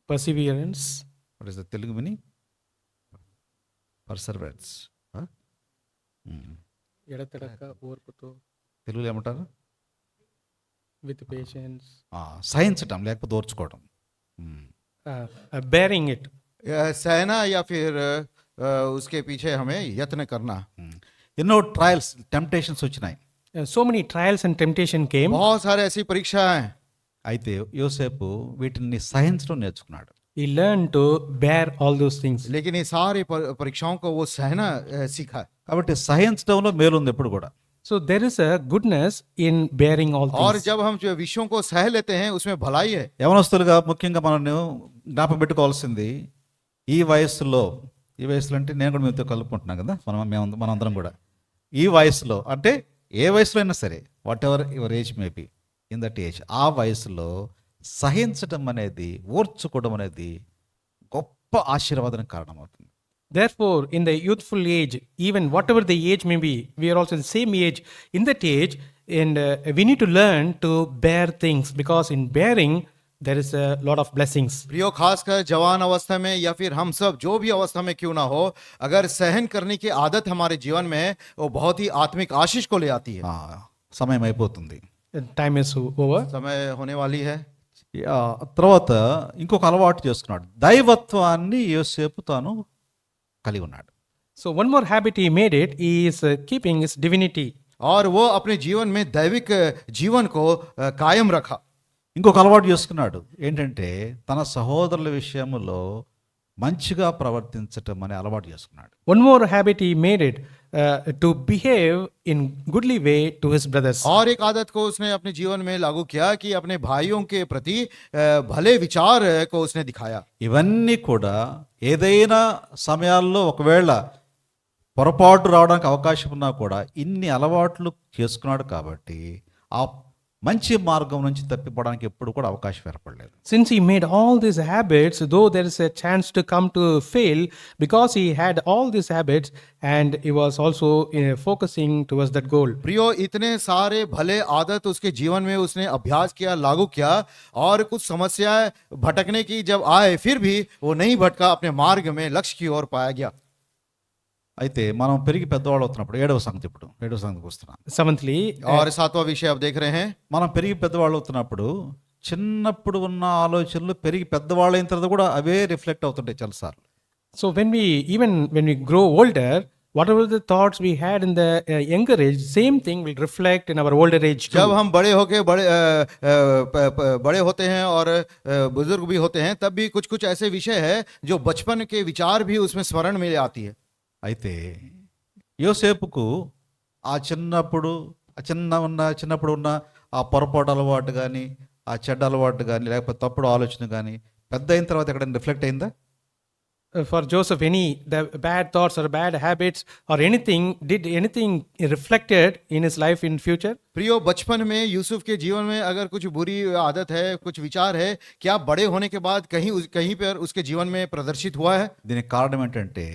Perseverance. What is the Telugu meaning? Perseverance. ఎడతెగక ఓర్పుతో, తెలుగులో ఏమంటారు? with patience, సహించటం లేకపోతే ఓర్చుకోవడం. bearing it. सहना या फिर उसके पीछे हमें यत्न करना। ఎన్నో ట్రయల్స్, టెంప్టేషన్స్ వచ్చినాయి. So many trials and temptation came. बहुत सारे ऐसी परीक्षाएं, అయితే యోసేపు వీటిని సహించడం నేర్చుకున్నాడు. He learned to bear all those things. लेकिन ये सारी परीक्षाओं को वो सहना सीखा। కాబట్టి సహించడంలో మేలుంది ఎప్పుడు కూడా. So there is a goodness in bearing all और things. जब हम जो विषयों को सह लेते हैं उसमें भलाई है। యవనస్తులుగా ముఖ్యంగా మనం జ్ఞాపకం పెట్టుకోవాల్సింది, ఈ వయసులో అంటే నేను కూడా మీతో కలుపుకుంటున్నాను కదా, మనందరం కూడా ఈ వయసులో, అంటే ఏ వయసులో అయినా సరే, what ever your age maybe, in that age, ఆ వయసులో సహించడం అనేది, ఓర్చుకోవడం అనేది గొప్ప ఆశీర్వాదానికి కారణమవుతుంది. Therefore, in the youthful age, even whatever the age may be, we are also the same age. In that age, and we need to learn to bear things, because in bearing there is a lot of blessings. प्रियो, खासकर जवान अवस्था में या फिर हम सब जो भी अवस्था में क्यों ना हो, अगर सहन करने की आदत हमारे जीवन में है, वो बहुत ही आत्मिक आशीष को ले आती है। సమయం అయిపోతుంది, Time is over. समय होने वाली है। తర్వాత ఇంకొక అలవాటు చేసుకున్నాడు. దైవత్వాన్ని యోసేపు తాను కలిగి ఉన్నాడు. So one more habit he made it, he is keeping his divinity. और वो अपने जीवन में दैविक जीवन को कायम रखा। ఇంకొక అలవాటు చేసుకున్నాడు, ఏంటంటే తన సహోదరుల విషయంలో మంచిగా ప్రవర్తించటం అనే అలవాటు చేసుకున్నాడు. One more habit he made it, to behave in goodly way to his brothers. और एक आदत को उसने अपने जीवन में लागू किया कि अपने भाइयों के प्रति भले विचार को उसने दिखाया। ఇవన్నీ కూడా ఏదైనా సమయాల్లో ఒకవేళ పొరపాటు రావడానికి అవకాశం ఉన్నా కూడా ఇన్ని అలవాట్లు చేసుకున్నాడు కాబట్టి ఆ మంచి మార్గం నుంచి తప్పిపోవడానికి ఎప్పుడు కూడా అవకాశం ఏర్పడలేదు. Since he made all these habits, though there is a chance to come to fail, because he had all these habits and he was also focusing towards that goal. प्रियो, इतने सारे भले आदत उसके जीवन में उसने अभ्यास किया, लागू किया, और कुछ समस्याएं भटकने की जब आए फिर भी वो नहीं भटका, अपने मार्ग में लक्ष्य की ओर पाया गया। అయితే మనం పెరిగి పెద్దవాళ్ళు అవుతున్నప్పుడు, ఏడవ సంగతికి వస్తున్నాం. Seventhly, और सातवां विषय आप देख रहे हैं, మనం పెరిగి పెద్దవాళ్ళు అవుతున్నప్పుడు చిన్నప్పుడు ఉన్న ఆలోచనలు పెరిగి పెద్దవాళ్ళు అయిన తర్వాత కూడా అవే రిఫ్లెక్ట్ అవుతుంటాయి చాలాసార్లు. so when we grow older, whatever the thoughts we had in the younger age, same thing will reflect in our older age too. जब हम बड़े होके बड़े होते हैं और बुजुर्ग भी होते हैं, तब भी कुछ कुछ ऐसे विषय है जो बचपन के विचार भी उसमें स्मरण में आती है। అయితే యోసేపుకు చిన్నప్పుడు ఉన్న ఆ పొరపాటు అలవాటు కానీ, ఆ చెడ్డ అలవాటు కానీ లేకపోతే తప్పుడు ఆలోచన కానీ పెద్ద అయిన తర్వాత ఎక్కడైనా రిఫ్లెక్ట్ అయిందా? For Joseph, any the bad thoughts or bad habits or anything, did anything reflected in his life in future? प्रियो, बचपन में यूसुफ के जीवन में अगर कुछ बुरी आदत है, कुछ विचार है, क्या बड़े होने के बाद कहीं पर उसके जीवन में प्रदर्शित हुआ है? దీనికి కారణం ఏంటంటే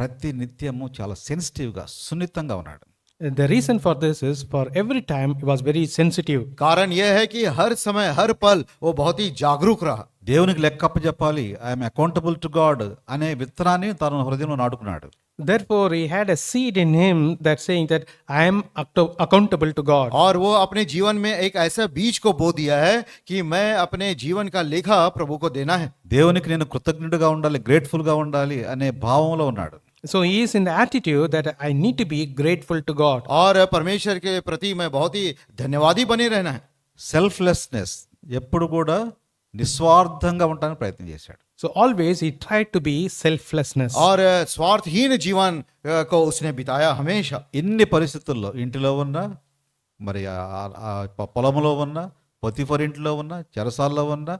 ప్రతి నిత్యము చాలా సెన్సిటివ్గా సున్నితంగా ఉన్నాడు. The reason for this is for every time he was very sensitive. कारण यह है कि हर समय हर पल वो बहुत ही जागरूक रहा. దేవునికి లెక్కప్ప చెప్పాలి, ఐఎమ్ అకౌంటబుల్ టు గాడ్ అనే విత్తనాన్ని తన హృదయంలో నాటుకున్నాడు. Therefore, he had a seed in him that saying that I am accountable to God. और वो अपने जीवन में एक ऐसा बीज को बो दिया है कि मैं अपने जीवन का लेखा प्रभु को देना है. దేవునికి నేను కృతజ్ఞుడిగా ఉండాలి, గ్రేట్ఫుల్గా ఉండాలి అనే భావంలో ఉన్నాడు. So he is in the attitude that I need to be grateful to God. और परमेश्वर के प्रति मैं बहुत ही धन्यवादी बने रहना है. సెల్ఫ్లెస్నెస్ ఎప్పుడు కూడా నిస్వార్థంగా ఉండడానికి ప్రయత్నం చేశాడు. So always he tried to be selflessness. और स्वार्थहीन जीवन को उसने बिताया हमेशा. ఇన్ని పరిస్థితుల్లో ఇంటిలో ఉన్నా, మరి పొలంలో ఉన్నా, పొతిఫర్ ఇంట్లో ఉన్నా, చెరసాల్లో ఉన్నా,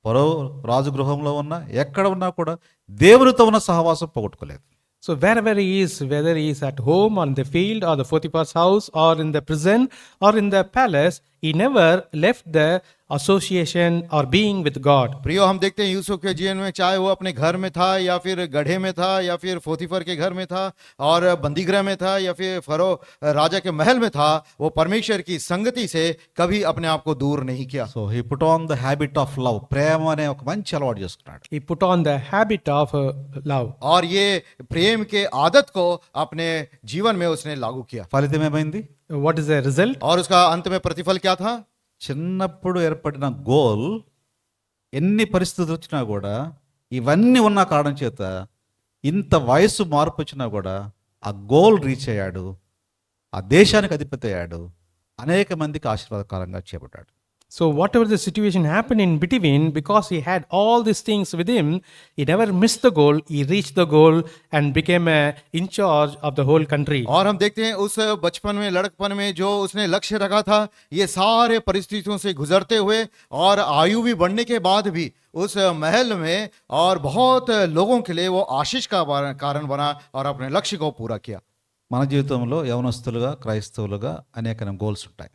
పరో రాజు గృహంలో ఉన్నా, ఎక్కడ ఉన్నా కూడా దేవునితో ఉన్న సహవాసం పోగొట్టుకోలేదు. So wherever he is, whether he is at home or in the field or the Potiphar's house or in the prison or in the palace, he never left the association or being with God. प्रियो, हम देखते हैं यूसुफ के जीवन में, चाहे वो अपने घर में था या फिर गड्ढे में था या फिर पोतीफर के घर में था और बंदीगृह में था या फिर फरो राजा के महल में था, वो परमेश्वर की संगति से कभी अपने आप को दूर नहीं किया. So he put on the habit of love, ప్రేమ అనే ఒక మంచి అలవాటు చేసుకున్నాడు. He put on the habit of love. और ये प्रेम के आदत को अपने जीवन में उसने लागू किया. ఫలితం ఏమైంది? What is the result? और उसका अंत में प्रतिफल क्या था? చిన్నప్పుడు ఏర్పడిన గోల్ ఎన్ని పరిస్థితులు వచ్చినా కూడా, ఇవన్నీ ఉన్న కారణం చేత ఇంత వయసు మార్పు వచ్చినా కూడా ఆ గోల్ రీచ్ అయ్యాడు, ఆ దేశానికి అధిపతి అయ్యాడు, అనేక మందికి ఆశీర్వాదకరంగా చేపట్టాడు. So whatever the situation happened in between, because he had all these things with him, he never missed the goal. He reached the goal and became in charge of the whole country. और हम देखते हैं उस बचपन में, लड़कपन में जो उसने लक्ष्य रखा था, ये सारे परिस्थितियों से गुजरते हुए और आयु भी बढ़ने के बाद भी उस महल में और बहुत लोगों के लिए वो आशीष का कारण बना और अपने लक्ष्य को पूरा किया. మన జీవితంలో యవనస్తులుగా, క్రైస్తవులుగా అనేక గోల్స్ ఉంటాయి.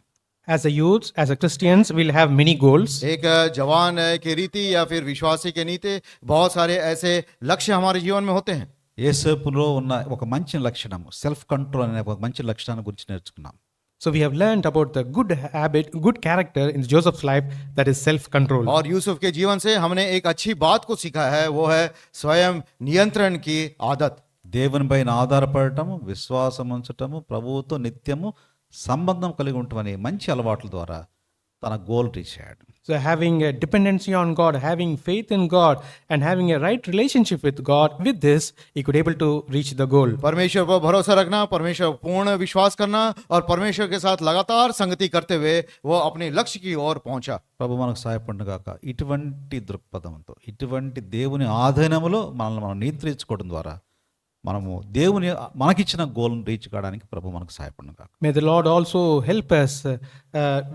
As a youth, as a Christians, we'll have many goals. एक जवान के रीति या फिर विश्वासी के नीति बहुत सारे ऐसे लक्ष्य हमारे जीवन में होते हैं. యేసేపులో ఉన్న ఒక మంచి లక్షణం, సెల్ఫ్ కంట్రోల్ అనే ఒక మంచి లక్షణాన్ని గురించి నేర్చుకున్నాం. So we have learned about the good habit, good character in Joseph's life, that is self-control. और यूसुफ के जीवन से हमने एक अच्छी बात को सीखा है, वो है स्वयं नियंत्रण की आदत. దేవుని పైన ఆధారపడటము, విశ్వాసం ఉంచటము, ప్రభువుతో నిత్యము సంబంధం కలిగి ఉండటమనే మంచి అలవాట్ల ద్వారా తన గోల్ రీచ్ అయ్యాడు. So having a dependency on God, having faith in God and having a right relationship with God, with this he could able to reach the goal. परमेश्वर पर भरोसा रखना, परमेश्वर पर पूर्ण विश्वास करना और परमेश्वर के साथ लगातार संगति करते हुए वो अपने लक्ष्य की ओर पहुंचा. ప్రభు మనకు సహాయపడిన గాక. ఇటువంటి దృక్పథంతో, ఇటువంటి దేవుని ఆధీనములో మనల్ని మనం నియంత్రించుకోవడం ద్వారా మనము దేవుని మనకిచ్చిన గోల్ని రీచ్ కావడానికి ప్రభు మనకు సహాయపడిన గాక. May the Lord also help us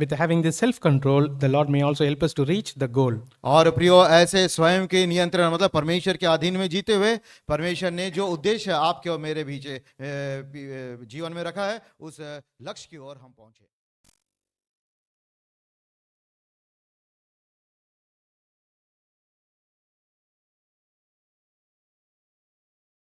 with having this self-control. The Lord may also help us to reach the goal. और प्रियो, ऐसे स्वयं के नियंत्रण मतलब परमेश्वर के अधीन में जीते हुए परमेश्वर ने जो उद्देश्य आपके और मेरे बीच जीवन में रखा है, उस लक्ष्य की ओर हम पहुंचे.